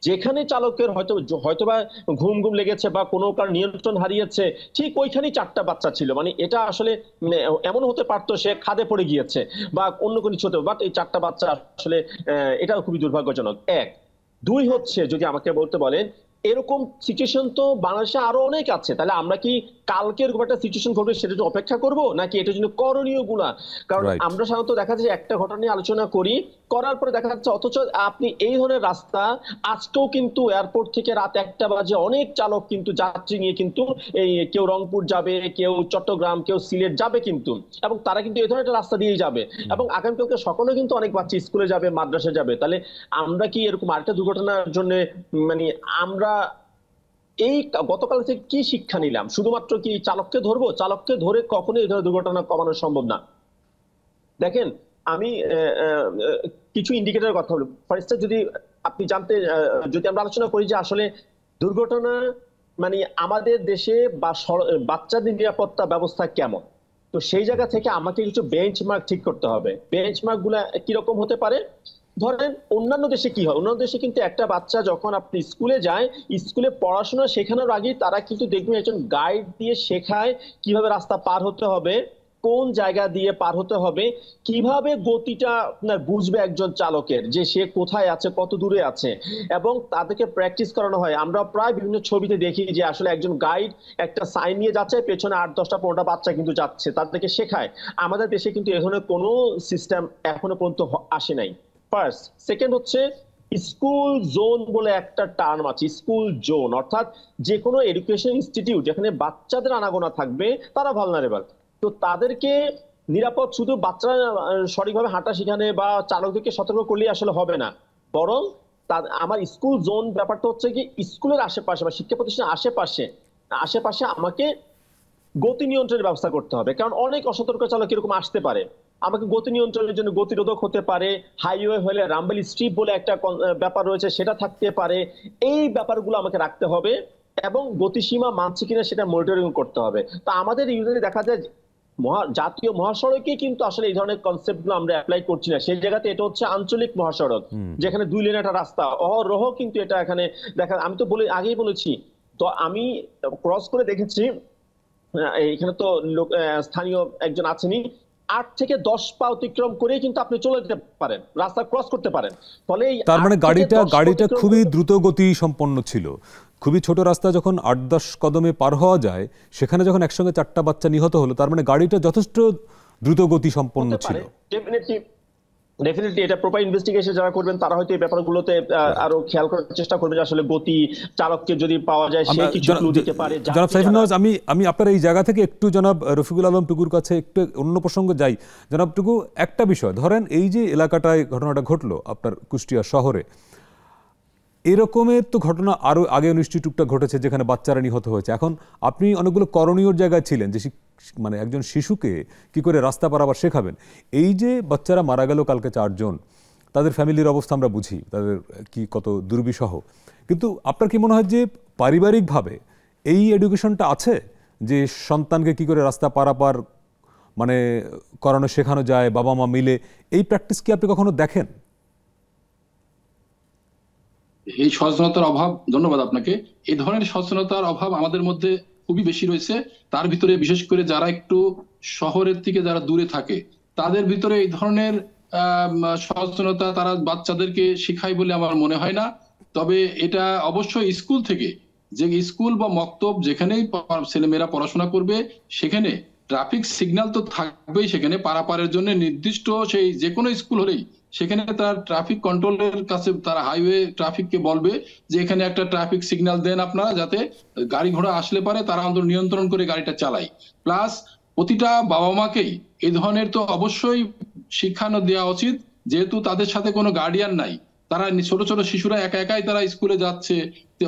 যেখানে চালকের হয়তোবা ঘুম ঘুম লেগেছে বা কোনো কারণ নিয়ন্ত্রণ হারিয়েছে, ঠিক ওইখানেই 4টা বাচ্চা ছিল। মানে এটা আসলে এমন হতে পারতো সে খাদে পড়ে গিয়েছে বা অন্য কোনো কিছু হতে, বাট এই 4টা বাচ্চা আসলে এটাও খুবই দুর্ভাগ্যজনক। 1 2 হচ্ছে, যদি আমাকে বলতে বলেন এরকম সিচুয়েশন তো বাংলাদেশে আরো অনেক আছে, তাহলে আমরা কি কালকে এরকম একটা সিচুয়েশন ঘটবে সেটার জন্য অপেক্ষা করব, নাকি এটার জন্য করণীয় গুলা? কারণ আমরা সাধারণত দেখা যাচ্ছে একটা ঘটনা নিয়ে আলোচনা করার পরে দেখা যাচ্ছে অথচ আপনি এই ধরনের রাস্তা আজকেও কিন্তু এয়ারপোর্ট থেকে রাত 1টা বাজে অনেক চালক কিন্তু যাত্রী নিয়ে কিন্তু এই কেউ রংপুর যাবে, কেউ চট্টগ্রাম, কেউ সিলেট যাবে কিন্তু, এবং তারা কিন্তু এই ধরনের একটা রাস্তা দিয়েই যাবে, এবং আগামীকালকে সকালে কিন্তু অনেক বাচ্চা স্কুলে যাবে, মাদ্রাসা যাবে। তাহলে আমরা কি এরকম আরেকটা দুর্ঘটনার জন্য, মানে আমরা এই গতকাল থেকে কি শিক্ষা নিলাম? শুধুমাত্র কি চালককে ধরবো? চালককে ধরে কখনোই এই ধরনের দুর্ঘটনা কমানো সম্ভব না। দেখেন, আমি কিছু ইন্ডিকেটরের কথা বলি। ফার্স্টে যদি আপনি যদি আমরা আলোচনা করি যে আসলে দুর্ঘটনা মানে আমাদের দেশে বা বাচ্চাদের নিরাপত্তা ব্যবস্থা কেমন, তো সেই জায়গা থেকে আমাকে কিছু বেঞ্চমার্ক ঠিক করতে হবে। বেঞ্চমার্ক গুলা কিরকম হতে পারে? ধরেন অন্যান্য দেশে কি হয়, অন্যান্য দেশে কিন্তু একটা বাচ্চা যখন আপনি স্কুলে যায়, স্কুলে পড়াশোনা শেখানোর আগে তারা কিন্তু দেখবেন একজন গাইড দিয়ে শেখায় কিভাবে রাস্তা পার হতে হবে, কোন জায়গা দিয়ে পার হতে হবে, কিভাবে গতিটা আপনার বুঝবে একজন চালকের, যে সে কোথায় আছে, কত দূরে আছে, এবং তাদেরকে প্র্যাকটিস করানো হয়। আমরা প্রায় বিভিন্ন ছবিতে দেখি যে আসলে একজন গাইড একটা সাইন নিয়ে যাচ্ছে, পেছনে 8-10টা-15টা বাচ্চা কিন্তু যাচ্ছে, তাদেরকে শেখায়। আমাদের দেশে কিন্তু এখানে কোনো সিস্টেম এখনো পর্যন্ত আসে নাই। ফার্স্ট। সেকেন্ড হচ্ছে স্কুল জোন বলে একটা টার্ম আছে, স্কুল জোন, অর্থাৎ যে কোনো এডুকেশন ইনস্টিটিউট যেখানে বাচ্চাদের আনাগোনা থাকবে তারা ভালনারেবল। তো তাদেরকে নিরাপদ শুধু বাচ্চারা সঠিকভাবে হাঁটা শেখানে বা চালকদেরকে সতর্ক করলেই আসলে হবে না, বরং আমার স্কুল জোন ব্যাপারটা হচ্ছে কি স্কুলের আশেপাশে বা শিক্ষা প্রতিষ্ঠানের আশেপাশে আমাকে গতি নিয়ন্ত্রণের ব্যবস্থা করতে হবে। কারণ অনেক অসতর্ক চালক এরকম আসতে পারে, আমাকে গতি নিয়ন্ত্রণের জন্য গতিরোধক হতে পারে, হাইওয়ে হলে রাম্বল স্ট্রিপ বলে একটা ব্যাপার রয়েছে সেটা থাকতে পারে। এই ব্যাপারগুলো আমাকে রাখতে হবে এবং গতিসীমা মানছে কিনা সেটা মনিটরিং করতে হবে। তো আমাদের ইউজুয়ালি দেখা যায় জাতীয় মহাসড়কে কিন্তু আসলে এই ধরনের কনসেপ্ট গুলো আমরা অ্যাপ্লাই করছি না। সেই জায়গাতে এটা হচ্ছে আঞ্চলিক মহাসড়ক, যেখানে 2 লেন একটা রাস্তা অহরহ কিন্তু এটা এখানে দেখা। আমি তো আগেই বলেছি, তো আমি ক্রস করে দেখেছি, এখানে তো স্থানীয় একজন আছেনই, 8 থেকে 10 পা অতিক্রম করে কিন্তু আপনি চলে যেতে পারেন, রাস্তা ক্রস করতে পারেন। ফলে তার মানে গাড়িটা খুবই দ্রুত গতি সম্পন্ন ছিল। খুবই ছোট রাস্তা যখন 8-10 কদমে পার হওয়া যায়, সেখানে যখন একসঙ্গে 4টা বাচ্চা নিহত হলো, তার মানে গাড়িটা যথেষ্ট দ্রুত গতি সম্পন্ন ছিল। ডেফিনেটলি এটা প্রপার ইনভেস্টিগেশন যারা করবেন তারা হয়তো এই ব্যাপারগুলোতে আরো খেয়াল করার চেষ্টা করবে যে আসলে গতি, চালককে যদি পাওয়া যায় সে কিছু ক্লু দিতে পারে। জনাব সাইফুল নওয়াজ, আমি আপনার এই জায়গা থেকে একটু জনাব রফিকুল আলম টুকুর কাছে একটু অন্য প্রসঙ্গে যাই। জনাব টুকু, একটা বিষয় ধরেন, এই যে এলাকাটায় ঘটনাটা ঘটলো আপনার কুষ্টিয়া শহরে, এরকমের তো ঘটনা আরো আগে নিশ্চয়ই টুকটাক ঘটেছে যেখানে বাচ্চারা নিহত হয়েছে। এখন আপনি অনেকগুলো করণীয় জায়গায় ছিলেন, যে মানে একজন শিশুকে কি করে রাস্তা পারাবার শেখাবেন। এই যে বাচ্চারা মারা গেল কালকে 4 জন, তাদের ফ্যামিলির অবস্থা আমরা বুঝি, তাদের কি কত দুর্বিষহ, কিন্তু আপনার কি মনে হয় যে পারিবারিকভাবে এই এডুকেশনটা আছে যে সন্তানকে কি করে রাস্তা পারাপার মানে করানো শেখানো যায়, বাবা মা মিলে? এই প্র্যাকটিস কি আপনি কখনো দেখেন? এই সচেতনতার অভাব, ধন্যবাদ আপনাকে। এই ধরনের সচেতনতার অভাব আমাদের মধ্যে খুবই বেশি রয়েছে। তার ভিতরে বিশেষ করে যারা একটু শহরের থেকে যারা দূরে থাকে তাদের ভিতরে এই ধরনের সচেতনতা তারা বাচ্চাদেরকে শেখায় বলে আমার মনে হয় না। তবে এটা অবশ্যই স্কুল থেকে, যে স্কুল বা মক্তব যেখানেই ছেলেমেয়েরা পড়াশোনা করবে সেখানে ট্রাফিক সিগন্যাল তো থাকবেই, সেখানে পারাপারের জন্য নির্দিষ্ট সেই যে কোনো স্কুল হলেই সেখানে তার ট্রাফিক কন্ট্রোলের কাছে তারা হাইওয়ে ট্রাফিককে বলবে যে এখানে একটা ট্রাফিক সিগন্যাল দেন আপনারা, যাতে গাড়ি ঘোড়া আসলে পারে তারা অন্তত নিয়ন্ত্রণ করে গাড়িটা চালায়। প্লাস প্রতিটা বাবা মাকেই এই ধরনের তো অবশ্যই শিক্ষানো দেওয়া উচিত, যেহেতু তাদের সাথে কোনো গার্ডিয়ান নাই, তারা ছোট ছোট শিশুরা একা একাই তারা স্কুলে যাচ্ছে,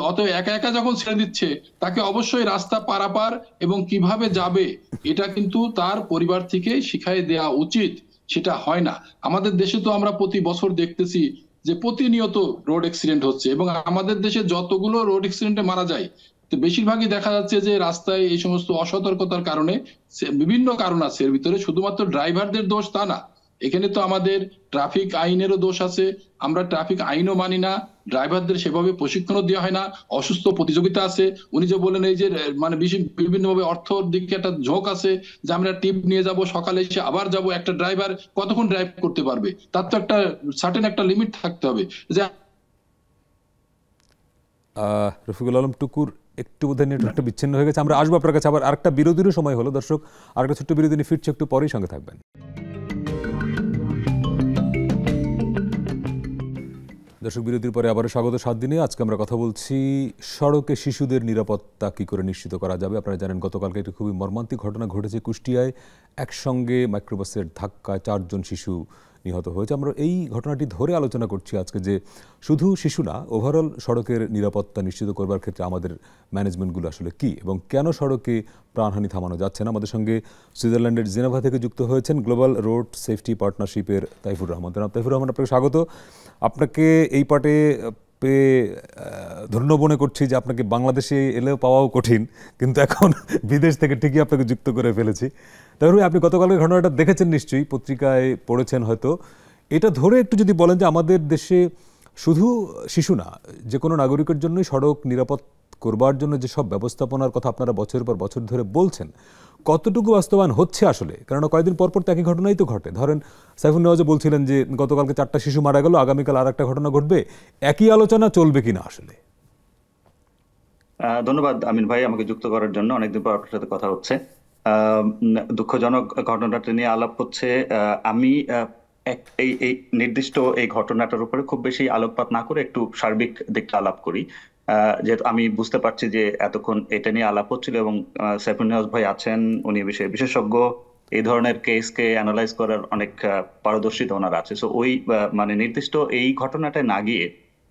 অতএব একা একা যখন ছেড়ে দিচ্ছে তাকে অবশ্যই রাস্তা পারাপার এবং কিভাবে যাবে এটা কিন্তু তার পরিবার থেকে শিখাই দেওয়া উচিত। সেটা হয় না। আমাদের দেশে তো আমরা প্রতি বছর দেখতেছি যে প্রতিনিয়ত রোড অ্যাক্সিডেন্ট হচ্ছে, এবং আমাদের দেশে যতগুলো রোড অ্যাক্সিডেন্টে মারা যায় তো বেশিরভাগই দেখা যাচ্ছে যে রাস্তায় এই সমস্ত অসতর্কতার কারণে। বিভিন্ন কারণ আছে এর ভিতরে, শুধুমাত্র ড্রাইভারদের দোষ তা না, এখানে তো আমাদের ট্রাফিক আইনেরও দোষ আছে। আমরা ট্রাফিক আইনও মানি না, ড্রাইভারদের সেভাবে প্রশিক্ষণও দেওয়া হয় না, অসুস্থ প্রতিযোগিতা আছে। উনি যে বলেন এই যে মানে বিভিন্নভাবে অর্থর দিকে একটা ঝোঁক আছে, যে আমরা টিপ নিয়ে যাব, সকালে এসে আবার যাব, একটা ড্রাইভার কতক্ষণ ড্রাইভ করতে পারবে? তার তো একটা সার্টেন একটা লিমিট থাকতে হবে। যে রফিকুল আলম টুকুর একটু বোধহয় নেটওয়ার্কটা বিচ্ছিন্ন হয়ে গেছে। আমরা আসবো আপনার কাছে, আবার আরেকটা বিরতিরও সময় হলো। দর্শক, আরেকটা ছোট্ট বিরতি নিয়ে ফিরছে, একটু পরেই সঙ্গে থাকবেন। দর্শক, বিরতির পরে আবারও স্বাগত 7 দিনে। আজকে আমরা কথা বলছি সড়কে শিশুদের নিরাপত্তা কি করে নিশ্চিত করা যাবে। আপনারা জানেন গতকালকে একটি খুবই মর্মান্তিক ঘটনা ঘটেছে কুষ্টিয়ায়। একসঙ্গে মাইক্রোবাসের ধাক্কায় 4 জন শিশু নিহত হয়েছে। আমরা এই ঘটনাটি ধরে আলোচনা করছি আজকে, যে শুধু শিশু না, ওভারঅল সড়কের নিরাপত্তা নিশ্চিত করবার ক্ষেত্রে আমাদের ম্যানেজমেন্টগুলো আসলে কী এবং কেন সড়কে প্রাণহানি থামানো যাচ্ছে না। আমাদের সঙ্গে সুইজারল্যান্ডের জেনেভা থেকে যুক্ত হয়েছেন গ্লোবাল রোড সেফটি পার্টনারশিপের তাইফুর রহমান। তাইফুর রহমান, আপনাকে স্বাগত। আপনাকে এই পার্টে পেয়ে ধন্য মনে করছি যে আপনাকে বাংলাদেশে এলেও পাওয়াও কঠিন, কিন্তু এখন বিদেশ থেকে ঠিকই আপনাকে যুক্ত করে ফেলেছি। তারপরে আপনি গতকালের ঘটনাটা দেখেছেন নিশ্চয়ই, পত্রিকায় পড়েছেন হয়তো। এটা ধরে একটু যদি বলেন যে আমাদের দেশে শুধু শিশু না, যে কোনো নাগরিকের জন্যই সড়ক নিরাপদ করবার জন্য যেসব ব্যবস্থাপনার কথা আপনারা বছরের পর বছর ধরে বলছেন, কতটুকু বাস্তবায়ন হচ্ছে আসলে? কারণ কয়েকদিন পরপর তো একই ঘটনাই তো ঘটে। ধরেন সাইফুন নেওয়াজে বলছিলেন যে গতকালকে 4টা শিশু মারা গেল, আগামীকাল আর একটা ঘটনা ঘটবে। একই আলোচনা চলবে কিনা আসলে? ধন্যবাদ আমিন ভাই আমাকে যুক্ত করার জন্য। অনেকদিন পর আপনার সাথে কথা হচ্ছে। দুঃখজনক ঘটনাটা নিয়ে আলাপ হচ্ছে। আমি এই নির্দিষ্ট এই ঘটনাটার উপরে খুব বেশি আলোকপাত না করে একটু সার্বিক দিকটা আলাপ করি। যেহেতু আমি বুঝতে পারছি যে এতক্ষণ এটা নিয়ে আলাপ হচ্ছিল এবং সাইফুন নিয়াজ ভাই আছেন, উনি বিষয়ে বিশেষজ্ঞ, এই ধরনের কেসকে অ্যানালাইজ করার অনেক পারদর্শিতা ওনার আছে। সো ওই মানে নির্দিষ্ট এই ঘটনাটায় না গিয়ে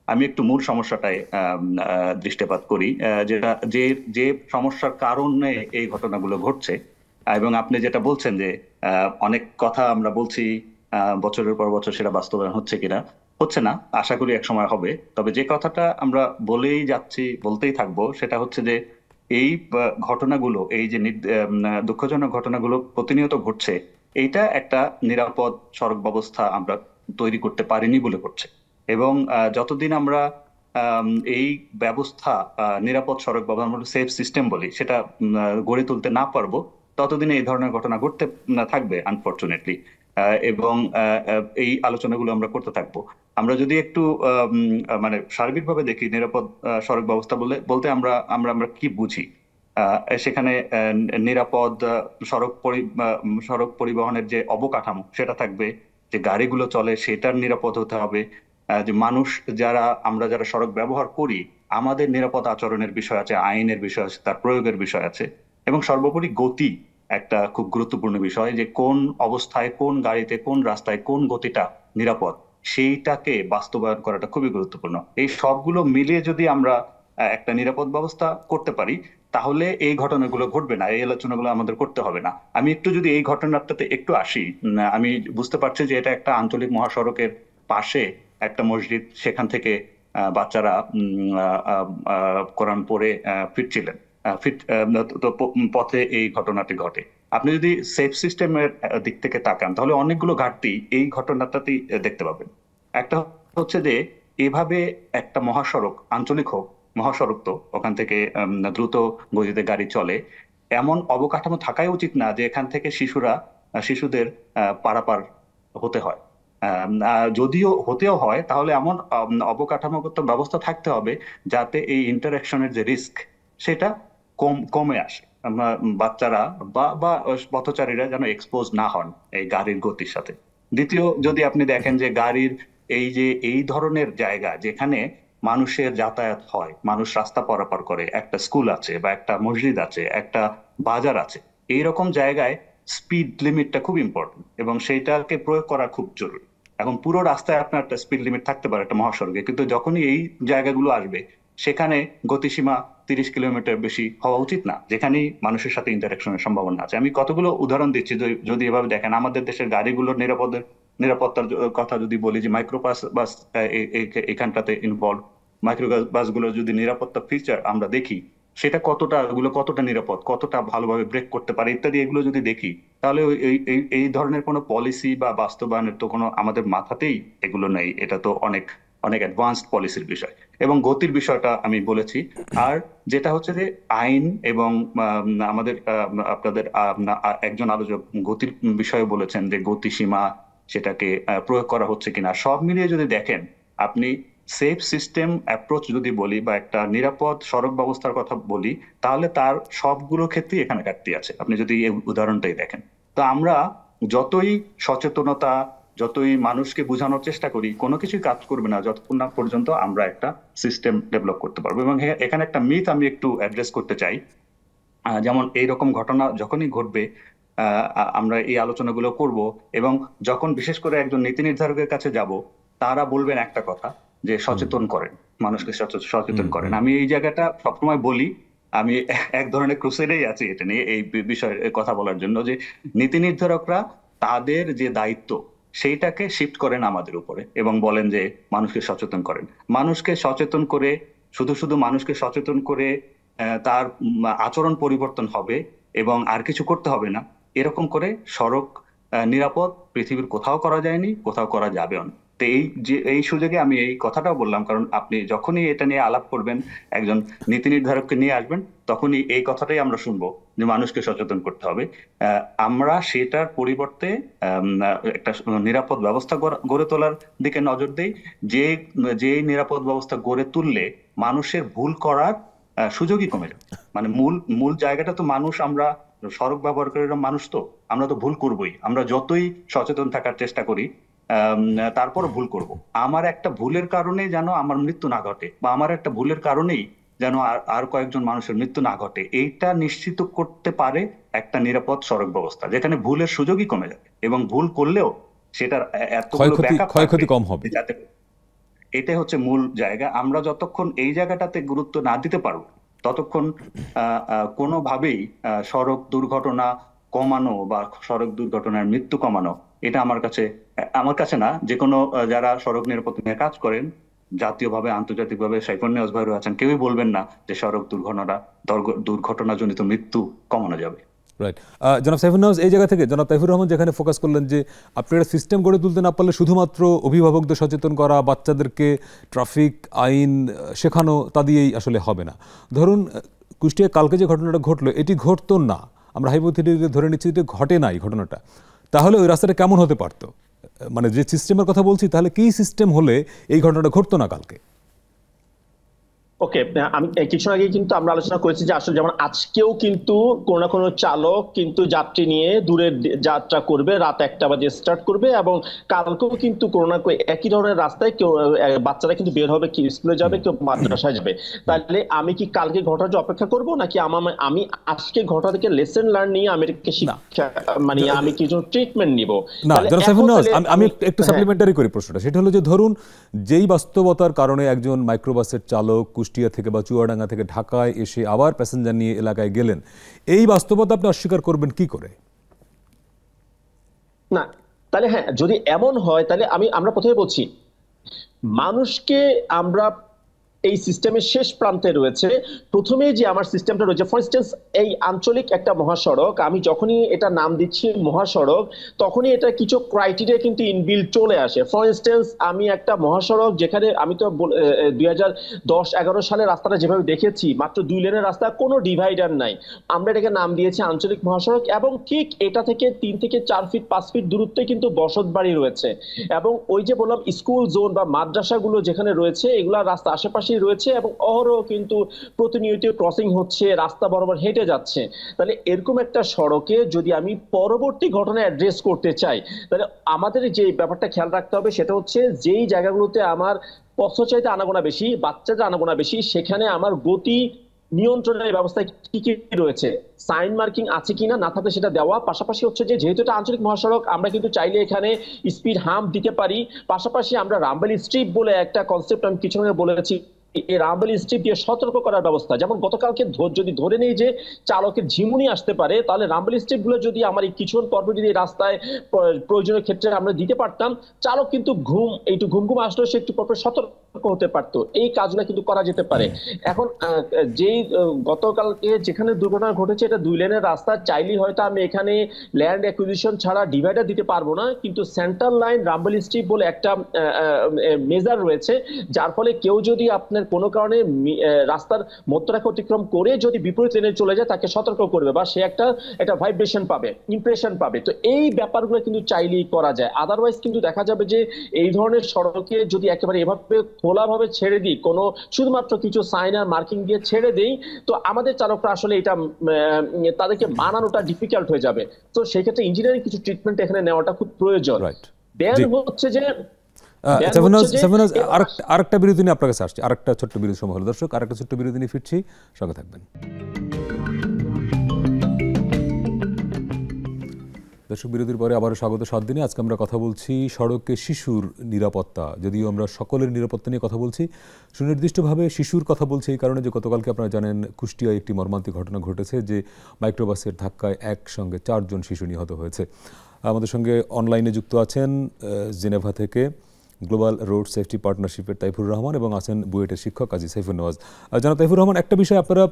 আমি একটু মূল সমস্যাটায় দৃষ্টিপাত করি, যেটা যে সমস্যার কারণে এই ঘটনাগুলো ঘটছে। এবং আপনি যেটা বলছেন যে অনেক কথা আমরা বলছি, বছরের পর বছর সেটা বাস্তবায়ন হচ্ছে কিনা, হচ্ছে না। আশা করি এক সময় হবে। তবে যে কথাটা আমরা বলেই যাচ্ছি, বলতেই থাকবো, সেটা হচ্ছে যে এই ঘটনাগুলো, এই যে দুঃখজনক ঘটনাগুলো প্রতিনিয়ত ঘটছে, এইটা একটা নিরাপদ সড়ক ব্যবস্থা আমরা তৈরি করতে পারিনি বলে করছে। এবং যতদিন আমরা এই ব্যবস্থা, নিরাপদ সড়ক ব্যবস্থা, আমরা সেফ সিস্টেম বলি, সেটা গড়ে তুলতে না পারবো, ততদিনে এই ধরনের ঘটনা ঘটতে থাকবে আনফরচুনেটলি। এবং এই আলোচনাগুলো আমরা করতে থাকবো। আমরা যদি একটু মানে সার্বিকভাবে দেখি, নিরাপদ সড়ক ব্যবস্থা বলতে আমরা আমরা আমরা কি বুঝি। সেখানে নিরাপদ সড়ক পরিবহনের যে অবকাঠামো সেটা থাকবে, যে গাড়িগুলো চলে সেটার নিরাপদ হতে হবে, যে মানুষ আমরা যারা সড়ক ব্যবহার করি আমাদের নিরাপদ আচরণের বিষয় আছে, আইনের বিষয় আছে, তার প্রয়োগের বিষয় আছে। এবং সর্বোপরি গতি একটা খুব গুরুত্বপূর্ণ বিষয়, যে কোন অবস্থায়, কোন গাড়িতে, কোন রাস্তায় কোন গতিটা নিরাপদ, সেইটাকে বাস্তবায়ন করাটা খুবই গুরুত্বপূর্ণ। এই সবগুলো মিলিয়ে যদি আমরা একটা নিরাপদ ব্যবস্থা করতে পারি, তাহলে এই ঘটনাগুলো ঘটবে না, এই আলোচনাগুলো আমাদের করতে হবে না। আমি একটু যদি এই ঘটনাটাতে একটু আসি, আমি বুঝতে পারছি যে এটা একটা আঞ্চলিক মহাসড়কের পাশে একটা মসজিদ, সেখান থেকে বাচ্চারা কোরআন পড়ে ফিরছিলেন, তো পথে এই ঘটনাটি ঘটে। আপনি যদি সেফ সিস্টেমের দিক থেকে তাকান, তাহলে অনেকগুলো ঘাটতি এই ঘটনাটাতেই দেখতে পাবেন। একটা হচ্ছে যে এভাবে একটা মহাসড়ক, আঞ্চলিক হোক মহাসড়ক, তো ওখান থেকে দ্রুত গতিতে গাড়ি চলে, এমন অবকাঠামো থাকাই উচিত না যে এখান থেকে শিশুদের পারাপার হতে হয়। যদিও হতেও হয়, তাহলে এমন অবকাঠামোগত ব্যবস্থা থাকতে হবে যাতে এই ইন্টারাকশনের যে রিস্ক সেটা কমে আসে। বাচ্চারা বা পথচারীরা যেন এক্সপোজ না হন এই গাড়ির গতির সাথে। দ্বিতীয়, যদি আপনি দেখেন যে গাড়ির এই ধরনের জায়গা যেখানে মানুষের যাতায়াত হয়, মানুষ রাস্তা পারাপার করে, একটা স্কুল আছে বা একটা মসজিদ আছে, একটা বাজার আছে, এইরকম জায়গায় স্পিড লিমিটটা খুব ইম্পর্টেন্ট এবং সেইটাকে প্রয়োগ করা খুব জরুরি। এখন পুরো রাস্তায় আপনার একটা স্পিড লিমিট থাকতে পারে একটা মহাসড়কে, কিন্তু যখনই এই জায়গাগুলো আসবে সেখানে গতিসীমা 30 কিলোমিটার বেশি হওয়া উচিত না, যেখানেই মানুষের সাথে ইন্টারাকশনের সম্ভাবনা আছে। আমি কতগুলো উদাহরণ দিচ্ছি, যদি এভাবে দেখেন, আমাদের দেশের গাড়িগুলোর নিরাপত্তার কথা যদি বলি, যে মাইক্রোবাস এখানটাতে ইনভলভ, মাইক্রোবাসগুলোর যদি নিরাপত্তা ফিচার আমরা দেখি, সেটা কতটা নিরাপদ, কতটা ভালোভাবে ব্রেক করতে পারে ইত্যাদি, এগুলো যদি দেখি, তাহলে এই ধরনের কোনো পলিসি বা বাস্তবায়নের তো কোনো আমাদের মাথাতেই এগুলো নেই। এটা তো অনেক অনেক অ্যাডভান্সড পলিসির বিষয়। এবং গতির বিষয়টা আমি বলেছি। আর যেটা হচ্ছে যে আইন এবং আমাদের আপনাদের একজন আলোচক গতির বিষয়ে বলেছেন যে গতিসীমা সেটাকে প্রয়োগ করা হচ্ছে কিনা। সব মিলিয়ে যদি দেখেন, আপনি সেফ সিস্টেম অ্যাপ্রোচ যদি বলি বা একটা নিরাপদ সড়ক ব্যবস্থার কথা বলি, তাহলে তার সবগুলো ক্ষেত্রেই এখানে ঘাটতি আছে, আপনি যদি এই উদাহরণটাই দেখেন। তো আমরা যতই সচেতনতা, যতই মানুষকে বোঝানোর চেষ্টা করি, কোনো কিছুই কাজ করবে না যতক্ষণ না পর্যন্ত আমরা একটা সিস্টেম ডেভেলপ করতে পারবো। এবং এখানে একটা মিথ আমি একটু অ্যাড্রেস করতে চাই। যেমন এইরকম ঘটনা যখনই ঘটবে, আমরা এই আলোচনাগুলো করব, এবং যখন বিশেষ করে একজন নীতি নির্ধারকের কাছে যাব, তারা বলবেন একটা কথা যে সচেতন করেন, মানুষকে সচেতন করেন। আমি এই জায়গাটা সবসময় বলি, আমি এক ধরনের ক্রুসেডেই আছি এটা নিয়ে, এই বিষয়ে কথা বলার জন্য, যে নীতি নির্ধারকরা তাদের যে দায়িত্ব সেইটাকে শিফট করেন আমাদের উপরে এবং বলেন যে মানুষকে সচেতন করেন। মানুষকে সচেতন করে শুধু মানুষকে সচেতন করে তার আচরণ পরিবর্তন হবে এবং আর কিছু করতে হবে না, এরকম করে সড়ক নিরাপদ পৃথিবীর কোথাও করা যায়নি, কোথাও করা যাবেও না। তো এই সুযোগে আমি এই কথাটাও বললাম, কারণ আপনি যখনই এটা নিয়ে আলাপ করবেন, একজন নীতি নির্ধারককে নিয়ে আসবেন, তখনই এই কথাটাই আমরা শুনবো যে মানুষকে সচেতন করতে হবে। আমরা সেটার পরিবর্তে একটা নিরাপদ ব্যবস্থা গড়ে তোলার দিকে নজর দেই, যে নিরাপদ ব্যবস্থা গড়ে তুললে মানুষের ভুল করার সুযোগই কমে যাবে। মানে মূল জায়গাটা তো মানুষ, আমরা সড়ক ব্যবহারকারীরা মানুষ, তো আমরা তো ভুল করবোই, আমরা যতই সচেতন থাকার চেষ্টা করি তারপর ভুল করব। আমার একটা ভুলের কারণে যেন আমার মৃত্যু না ঘটে, বা আমার একটা ভুলের কারণেই যেন আর কয়েকজন মানুষের মৃত্যু না ঘটে, এইটা নিশ্চিত করতে পারে একটা নিরাপদ সড়ক ব্যবস্থা, যেখানে ভুলের সুযোগই কমে যাবে এবং ভুল করলেও সেটার ক্ষয়ক্ষতি কম হবে। যাতে এটাই হচ্ছে মূল জায়গা। আমরা যতক্ষণ এই জায়গাটাতে গুরুত্ব না দিতে পারবো, ততক্ষণ কোনোভাবেই সড়ক দুর্ঘটনা কমানো বা সড়ক দুর্ঘটনার মৃত্যু কমানো, এটা আমার কাছে না, যে কোনো যারা সড়ক নিরাপত্তা নিয়ে কাজ করেন জাতীয়ভাবে আন্তর্জাতিকভাবে, সাইফুন নিয়াজ ভাই আছেন, কেউই বলবেন না যে সড়ক দুর্ঘটনাজনিত মৃত্যু কমানো যাবে। রাইট। জনাব সাইফুন নিয়াজ, এই জায়গা থেকে জনাব তাইফুর রহমান যেখানে ফোকাস করলেন যে আপনারা সিস্টেম গড়ে তুলতে না পারলে শুধুমাত্র অভিভাবকদের সচেতন করা, বাচ্চাদেরকে ট্রাফিক আইন শেখানো, তা দিয়েই আসলে হবে না। ধরুন কুষ্টিয়ায় কালকে যে ঘটনাটা ঘটলো, এটি ঘটতো না, আমরা হাইপোথেটিক্যালি ধরে নিচ্ছি যে ঘটে নাই ঘটনাটা, তাহলে ওই রাস্তাটা কেমন হতে পারতো? মানে যে সিস্টেমের কথা বলছি, তাহলে কি সিস্টেম হলে এই ঘটনাটা ঘটতো না কালকে? ওকে, আমি কিছু আগে কিন্তু আমরা আলোচনা করেছি যে আসলে যেমন আজকেও কিন্তু কোনো না কোনো চালক কিন্তু যাত্রী নিয়ে দূরের যাত্রা করবে, রাত 1টা বাজে স্টার্ট করবে, এবং কালকেও কিন্তু কোনো না কোনো একই ধরনের রাস্তায় কেউ বাচ্চারা কিন্তু বের হবে, কেউ স্কুলে যাবে, কেউ মাদ্রাসায় যাবে। তাহলে আমি কি কালকে ঘটনাটা অপেক্ষা করব, নাকি আমি আজকে ঘটনা থেকে লেসন লার্ন নিয়ে আমি এটাকে শিক্ষা, মানে আমি কিছু ট্রিটমেন্ট নিব? না জনাব সাইফুন নিয়াজ, আমি একটু সাপ্লিমেন্টারি করি প্রশ্নটা। সেটা হলো যে ধরুন যেই বাস্তবতার কারণে একজন মাইক্রোবাসের চালক কুষ্টিয়া থেকে বা চুয়াডাঙ্গা থেকে ঢাকায় এসে আবার প্যাসেঞ্জার নিয়ে এলাকায় গেলেন, এই বাস্তবতা আপনি অস্বীকার করবেন কি করে? না, তাহলে হ্যাঁ, যদি এমন হয় তাহলে আমরা প্রথমে বলছি মানুষকে আমরা এই সিস্টেমের শেষ প্রান্তে রয়েছে। প্রথমে যে আমার সিস্টেমটা রয়েছে, ফর ইনস্টেন্স এই আঞ্চলিক একটা মহাসড়ক, আমি যখনই এটা নাম দিচ্ছি মহাসড়ক, তখনই এটা কিছু ক্রাইটেরিয়া কিন্তু ইনবিল্ট চলে আসে। ফর ইনস্টেন্স আমি একটা মহাসড়ক যেখানে আমি তো 2010-11 সালে রাস্তাটা যেভাবে দেখেছি, মাত্র 2 লেনের রাস্তা, কোনো ডিভাইডার নাই, আমরা এটাকে নাম দিয়েছি আঞ্চলিক মহাসড়ক, এবং ঠিক এটা থেকে 3 থেকে 4 ফিট 5 ফিট দূরত্বে কিন্তু বসত বাড়ি রয়েছে, এবং ওই যে বললাম স্কুল জোন বা মাদ্রাসাগুলো যেখানে রয়েছে, এগুলা রাস্তা আশেপাশে রয়েছে, এবং অহরহ কিন্তু প্রতিনিয়ত ক্রসিং হচ্ছে, রাস্তা বরাবর হেঁটে যাচ্ছে। তাহলে এরকম একটা সড়কে যদি আমি পরবর্তী ঘটনা অ্যাড্রেস করতে চাই, তাহলে আমাদের যে ব্যাপারটা খেয়াল রাখতে হবে সেটা হচ্ছে যেই জায়গাগুলোতে আমার পথচারীতে আনাগোনা বেশি, বাচ্চাদের আনাগোনা বেশি, সেখানে আমার গতি নিয়ন্ত্রণের ব্যবস্থা কি কি রয়েছে, সাইন মার্কিং আছে কিনা, না থাকলে সেটা দেওয়া। পাশাপাশি হচ্ছে যে যেহেতু এটা আঞ্চলিক মহাসড়ক, আমরা কিন্তু চাইলে এখানে স্পিড হাম্প দিতে পারি। পাশাপাশি আমরা রামবেলি স্ট্রিপ বলে একটা কনসেপ্ট আমি কিছু আগে বলেছি, এই রামবেলি স্ট্রিপ দিয়ে সতর্ক করার ব্যবস্থা। যেমন গতকালকে যদি ধরে নেই যে চালকের ঝিমুনি আসতে পারে, তাহলে রামবেলি স্ট্রিপ গুলো যদি আমার এই কিছুক্ষণ পর যদি রাস্তায় প্রয়োজনীয় ক্ষেত্রে আমরা দিতে পারতাম, চালক কিন্তু ঘুম আসলেও সে একটু পর সতর্ক হতে পারতো। এই কাজগুলো কিন্তু করা যেতে পারে। এখন যেই গতকালকে যেখানে দুর্ঘটনা ঘটেছে, এটা 2 লেনের রাস্তা, চাইলেই হয়তো আমি এখানে ল্যান্ড অ্যাকুইজিশন ছাড়া ডিভাইডার দিতে পারবো না, কিন্তু সেন্ট্রাল লাইন রামবেলি স্ট্রিপ বলে একটা মেজার রয়েছে, যার ফলে কেউ যদি আপনার কোনো কারণে রাস্তার মধ্যরেখা অতিক্রম করে যদি বিপরীত লেনে চলে যায়, তাকে সতর্ক করবে বা সে একটা ভাইব্রেশন পাবে, ইমপ্রেশন পাবে। তো এই ব্যাপারগুলো কিন্তু চাইলেই করা যায়। আদারওয়াইজ কিন্তু দেখা যাবে যে এই ধরনের সড়কে যদি একেবারে এভাবে খোলাভাবে ছেড়ে দিই, কোনো শুধুমাত্র কিছু সাইন আর মার্কিং দিয়ে ছেড়ে দেই, তো আমাদের চালকরা আসলে এটা তাদেরকে মানানোটা ডিফিকাল্ট হয়ে যাবে। তো সেই ক্ষেত্রে ইঞ্জিনিয়ারিং কিছু ট্রিটমেন্ট এখানে নেওয়াটা খুব প্রয়োজন। দেন হচ্ছে যে আরেকটা বিরতি নিয়ে আপনার কাছে আসছে, আরেকটা ছোট্ট বিরতি সময় হলো। দর্শক, আরেকটা ছোট্ট বিরতি নিয়ে ফিরছি, সঙ্গে থাকবেন। দর্শক বিরতির পরে আবারও স্বাগত 7 দিনে। আজকে আমরা কথা বলছি সড়কে শিশুর নিরাপত্তা। যদিও আমরা সকলের নিরাপত্তা নিয়ে কথা বলছি, সুনির্দিষ্টভাবে শিশুর কথা বলছি এই কারণে যে গতকালকে আপনারা জানেন কুষ্টিয়ায় একটি মর্মান্তিক ঘটনা ঘটেছে, যে মাইক্রোবাসের ধাক্কায় একসঙ্গে 4 জন শিশু নিহত হয়েছে। আমাদের সঙ্গে অনলাইনে যুক্ত আছেন জেনেভা থেকে গ্লোবাল রোড সেফটি পার্টনারশিপের তাইফুর রহমান এবং আছেন বুয়েটের শিক্ষক কাজী সাইফুন নওয়াজ। জানা তাইফুর রহমান, একটা বিষয়, আপনারা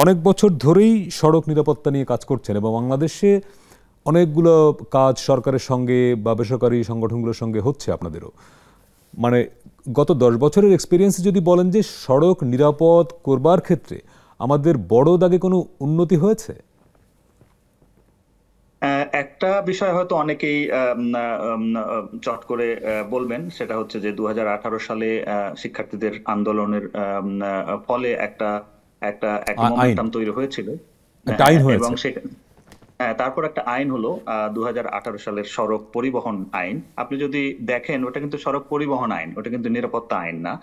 অনেক বছর ধরেই সড়ক নিরাপত্তা নিয়ে কাজ করছেন এবং বাংলাদেশে অনেকগুলো কাজ সরকারের সঙ্গে বা বেসরকারি সংগঠনগুলোর সঙ্গে হচ্ছে আপনাদেরও। মানে গত 10 বছরের এক্সপিরিয়েন্সে যদি বলেন যে সড়ক নিরাপদ করবার ক্ষেত্রে আমাদের বড় দাগে কোনো উন্নতি হয়েছে? একটা বিষয় হয়তো অনেকেই চট করে বলবেন, সেটা হচ্ছে যে 2018 সালে শিক্ষার্থীদের আন্দোলনের ফলে একটা মোমেন্টাম তৈরি হয়েছিল এবং তারপর একটা আইন হলো 2018 সালের সড়ক পরিবহন আইন। আপনি যদি দেখেন ওটা কিন্তু সড়ক পরিবহন আইন, ওটা কিন্তু নিরাপত্তা আইন না।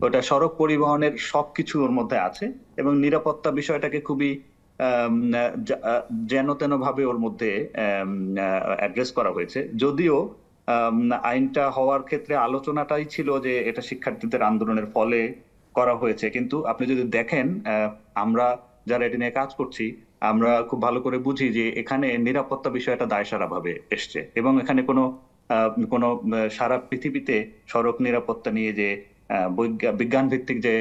ওটা সড়ক পরিবহনের সবকিছু ওর মধ্যে আছে এবং নিরাপত্তা বিষয়টাকে খুবই যেন তেন ভাবে ওর মধ্যে অ্যাড্রেস করা হয়েছে। যদিও আইনটা হওয়ার ক্ষেত্রে আলোচনাটাই ছিল যে এটা শিক্ষার্থীদের আন্দোলনের ফলে করা হয়েছে, কিন্তু আপনি যদি দেখেন আমরা যারা এটা নিয়ে কাজ করছি আমরা খুব ভালো করে বুঝি যে এখানে নিরাপত্তা বিষয়টা দায়সারা ভাবে এসছে এবং এখানে কোনো সারা পৃথিবীতে সড়ক নিরাপত্তা নিয়ে যে বিজ্ঞান ভিত্তিক যে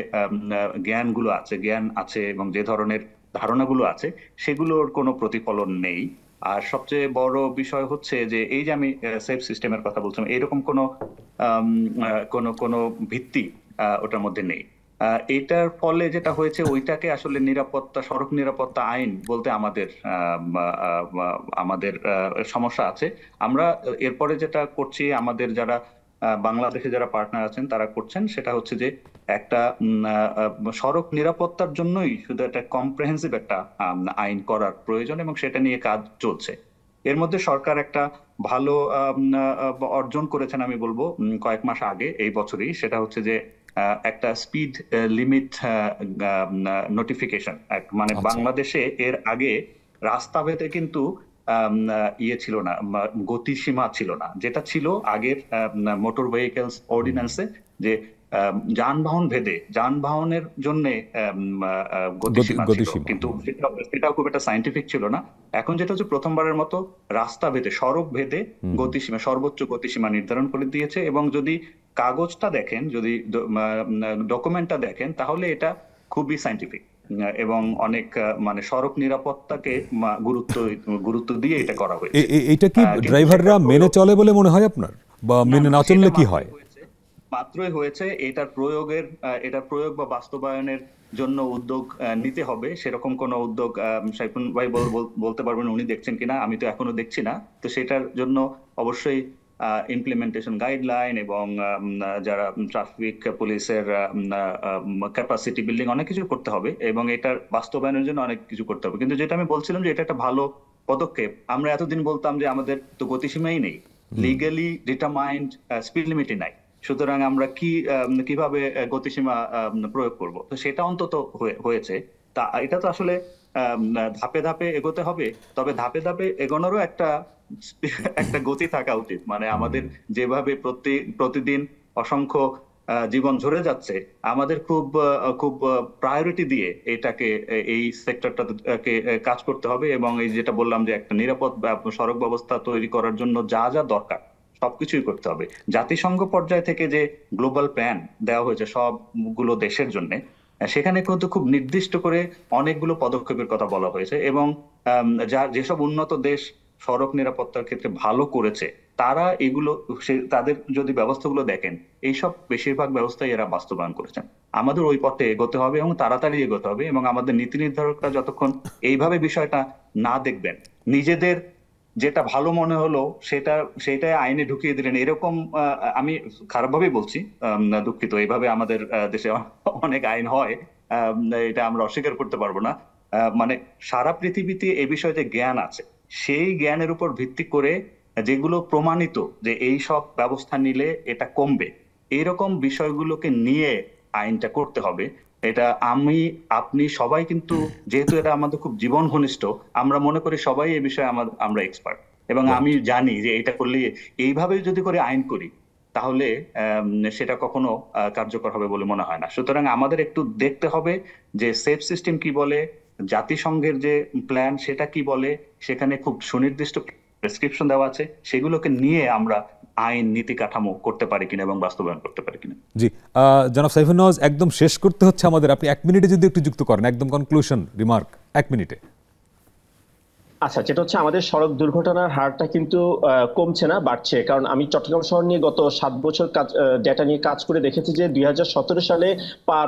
জ্ঞান আছে এবং যে ধরনের ধারণাগুলো আছে সেগুলোর কোনো প্রতিফলন নেই। আর সবচেয়ে বড় বিষয় হচ্ছে যে এই যে আমি সেফ সিস্টেমের কথা বলছিলাম, এইরকম কোনো ভিত্তি ওটার মধ্যে নেই। এটার ফলে যেটা হয়েছে ওইটাকে আসলে সড়ক নিরাপত্তা আইন বলতে আমাদের সমস্যা আছে। আমরা এরপরে যেটা করছি, আমাদের যারা বাংলাদেশে যারা পার্টনার আছেন তারা করছেন, সেটা হচ্ছে যে একটা সড়ক নিরাপত্তার জন্যই শুধু একটা কম্প্রিহেন্সিভ একটা আইন করার প্রয়োজন এবং সেটা নিয়ে কাজ চলছে। এর মধ্যে সরকার একটা ভালো অর্জন করেছেন আমি বলবো কয়েক মাস আগে, এই বছরই, সেটা হচ্ছে যে একটা স্পিড লিমিট নোটিফিকেশন। মানে বাংলাদেশে এর আগে রাস্তাভেদে কিন্তু ছিল না, গতিসীমা ছিল না, যেটা ছিল আগের মোটর ভেহিকলস অর্ডিন্যান্সে, যে যানবাহনের জন্য গতিসীমা ছিল, কিন্তু সেটাও খুব একটা সায়েন্টিফিক ছিল না। এখন যেটা হচ্ছে প্রথমবারের মতো রাস্তা ভেদে, সড়ক ভেদে গতিসীমা, সর্বোচ্চ গতিসীমা নির্ধারণ করে দিয়েছে এবং যদি কাগজটা দেখেন, যদি ডকুমেন্টটা দেখেন, তাহলে এটা খুবই সায়েন্টিফিক এবং অনেক মানে সড়ক নিরাপত্তাকে গুরুত্ব দিয়ে এটা করা হয়েছে। এটা কি ড্রাইভাররা মেনে চলে বলে মনে হয় আপনার, বা মেনে না চললে কি হয়? মাত্রই হয়েছে, এটার প্রয়োগ বা বাস্তবায়নের জন্য উদ্যোগ নিতে হবে। সেরকম কোনো উদ্যোগ সাইফুন ভাই বলতে পারবেন উনি দেখছেন কিনা, আমি তো এখনো দেখছি না। তো সেটার জন্য অবশ্যই ইমপ্লিমেন্টেশন গাইডলাইন এবং যারা ট্রাফিক পুলিশের ক্যাপাসিটি বিল্ডিং অনেক কিছু করতে হবে এবং এটার বাস্তবায়নের জন্য অনেক কিছু করতে হবে। কিন্তু যেটা আমি বলছিলাম যে এটা একটা ভালো পদক্ষেপ। আমরা এতদিন বলতাম যে আমাদের তো গতিসীমাই নেই, লিগালি ডিটারমাইন্ড স্পিড লিমিটই নাই, সুতরাং আমরা কিভাবে গতিসীমা প্রয়োগ করব? তো সেটা অন্তত হয়েছে। তা এটা তো আসলে ধাপে ধাপে এগোতে হবে, তবে ধাপে ধাপে এগোনোরও একটা গতি থাকা উচিত। মানে আমাদের যেভাবে প্রতিদিন অসংখ্য জীবন ঝরে যাচ্ছে, আমাদের খুব প্রায়োরিটি দিয়ে এই সেক্টরটাকে কাজ করতে হবে এবং এই যেটা বললাম যে একটা নিরাপদ সড়ক ব্যবস্থা তৈরি করার জন্য যা যা দরকার সবকিছুই করতে হবে। জাতিসংঘ পর্যায় থেকে যে গ্লোবাল প্ল্যান দেওয়া হয়েছে সবগুলো দেশের জন্য, সেখানে কিন্তু খুব নির্দিষ্ট করে অনেকগুলো পদক্ষেপের কথা বলা হয়েছে এবং যেসব উন্নত দেশ সড়ক নিরাপত্তার ক্ষেত্রে ভালো করেছে তারা তাদের যদি ব্যবস্থাগুলো দেখেন, এইসব বেশিরভাগ ব্যবস্থাই এরা বাস্তবায়ন করেছেন। আমাদের ওই পথে এগোতে হবে এবং তাড়াতাড়ি এগোতে হবে এবং আমাদের নীতি নির্ধারকরা যতক্ষণ এইভাবে বিষয়টা না দেখবেন, নিজেদের যেটা ভালো মনে হলো সেটাই আইনে ঢুকিয়ে দিলেন, এরকম আমি খারাপভাবেই বলছি, দুঃখিত, এইভাবে আমাদের দেশে অনেক আইন হয়, এটা আমরা অস্বীকার করতে পারবো না। মানে সারা পৃথিবীতে এই বিষয়ে জ্ঞান আছে, সেই জ্ঞানের উপর ভিত্তি করে যেগুলো প্রমাণিত যে এই সব ব্যবস্থা নিলে এটা কমবে, এইরকম বিষয়গুলোকে নিয়ে আইনটা করতে হবে। এটা আপনি সবাই কিন্তু, যেহেতু এটা আমাদের খুব জীবন ঘনিষ্ঠ, আমরা মনে করি সবাই এই বিষয়ে আমরা এক্সপার্ট এবং আমি জানি যে এটা করলে এইভাবে যদি করে আইন করি তাহলে সেটা কখনো কার্যকর হবে বলে মনে হয় না। সুতরাং আমাদের একটু দেখতে হবে যে সেফ সিস্টেম কি বলে, জাতিসংঘের যে প্ল্যান সেটা কি বলে, সেখানে খুব সুনির্দিষ্ট প্রেসক্রিপশন দেওয়া আছে, সেগুলোকে নিয়ে আমরা আইন নীতি কাঠামো করতে পারি কিনা এবং বাস্তবায়ন করতে পারি কিনা। জি, জনাব সাইফুন নওয়াজ, একদম শেষ করতে হচ্ছে আমাদের, আপনি 1 মিনিটে যদি একটু যুক্ত করেন, একদম কনক্লুশন রিমার্ক 1 মিনিটে। আচ্ছা, যেটা হচ্ছে আমাদের সড়ক দুর্ঘটনার হারটা কিন্তু কমছে না, বাড়ছে। কারণ আমি চট্টগ্রাম শহর নিয়ে গত 7 বছর ডেটা নিয়ে কাজ করে দেখেছি যে 2017 সালে পার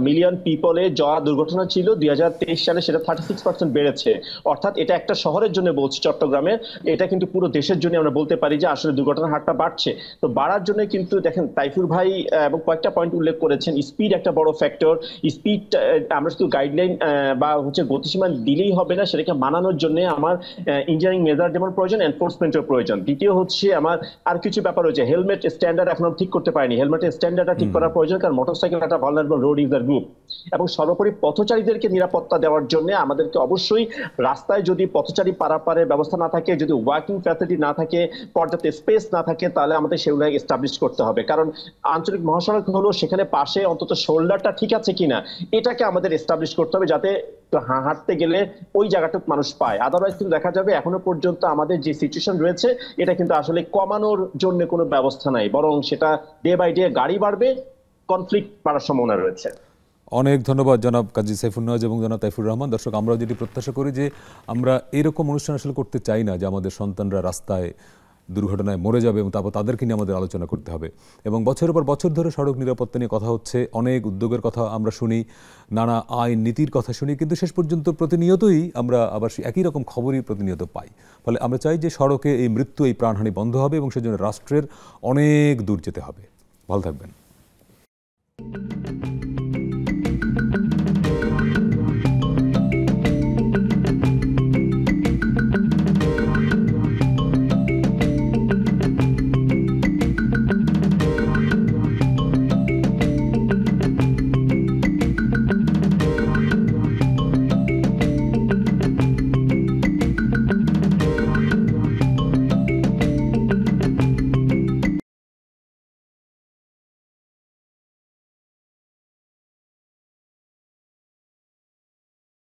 মিলিয়ন পিপলে যা দুর্ঘটনা ছিল 2023 সালে সেটা 36% বেড়েছে। অর্থাৎ এটা একটা শহরের জন্য বলছি, চট্টগ্রামের, এটা কিন্তু পুরো দেশের জন্য আমরা বলতে পারি যে আসলে দুর্ঘটনার হারটা বাড়ছে। তো বাড়ার জন্য কিন্তু দেখেন তাইফুর ভাই এবং কয়েকটা পয়েন্ট উল্লেখ করেছেন। স্পিড একটা বড় ফ্যাক্টর। স্পিড আমরা শুধু গাইডলাইন বা হচ্ছে গতিসীমা দিলেই হবে না, সেটাকে মানানোর জন্য আমার ইঞ্জিনিয়ারিং মেজার যেমন প্রয়োজন, এনফোর্সমেন্টের প্রয়োজন। দ্বিতীয় হচ্ছে আমার আর কিছু ব্যাপার রয়েছে, হেলমেট স্ট্যান্ডার্ড এখনো ঠিক করতে পারিনি, হেলমেটের স্ট্যান্ডার্ডটা ঠিক করা প্রয়োজন, কারণ মোটরসাইকেল একটা ভালনারেবল রোড ইউজার গ্রুপ। এবং সর্বোপরি পথচারীদেরকে নিরাপত্তা দেওয়ার জন্য আমাদেরকে অবশ্যই রাস্তায় যদি পথচারী পারাপারের ব্যবস্থা না থাকে, যদি ওয়াকিং ফ্যাসিলিটি না থাকে, পর্যাপ্ত স্পেস না থাকে, তাহলে আমাদের সেগুলো এস্টাবলিশ করতে হবে। কারণ আঞ্চলিক মহাসড়ক হলো, সেখানে পাশে অন্তত শোল্ডারটা ঠিক আছে কিনা এটাকে আমাদের এস্টাবলিশ করতে হবে, যাতে হাঁটতে গেলে ওই জায়গাটুক মানুষ পায়। আদারওয়াইজ কিন্তু দেখা যাবে এখনো পর্যন্ত আমাদের যে সিচুয়েশন রয়েছে এটা কিন্তু আসলে কমানোর জন্য কোনো ব্যবস্থা নাই, বরং সেটা ডে বাই ডে গাড়ি বাড়বে, কনফ্লিক্ট বাড়ার সম্ভাবনা রয়েছে। অনেক ধন্যবাদ জনাব কাজী সাইফুন নওয়াজ এবং জনাব তাইফুর রহমান। দর্শক, আমরা যেটি প্রত্যাশা করি যে আমরা এরকম অনুষ্ঠান আসলে করতে চাই না যে আমাদের সন্তানরা রাস্তায় দুর্ঘটনায় মরে যাবে এবং তারপর তাদেরকে নিয়ে আমাদের আলোচনা করতে হবে। এবং বছরের পর বছর ধরে সড়ক নিরাপত্তা নিয়ে কথা হচ্ছে, অনেক উদ্যোগের কথা আমরা শুনি, নানা আইন নীতির কথা শুনি, কিন্তু শেষ পর্যন্ত প্রতিনিয়তই আমরা আবার একই রকম খবরই প্রতিনিয়ত পাই। ফলে আমরা চাই যে সড়কে এই মৃত্যু, এই প্রাণহানি বন্ধ হবে এবং সেজন্য রাষ্ট্রের অনেক দূর যেতে হবে। ভালো থাকবেন।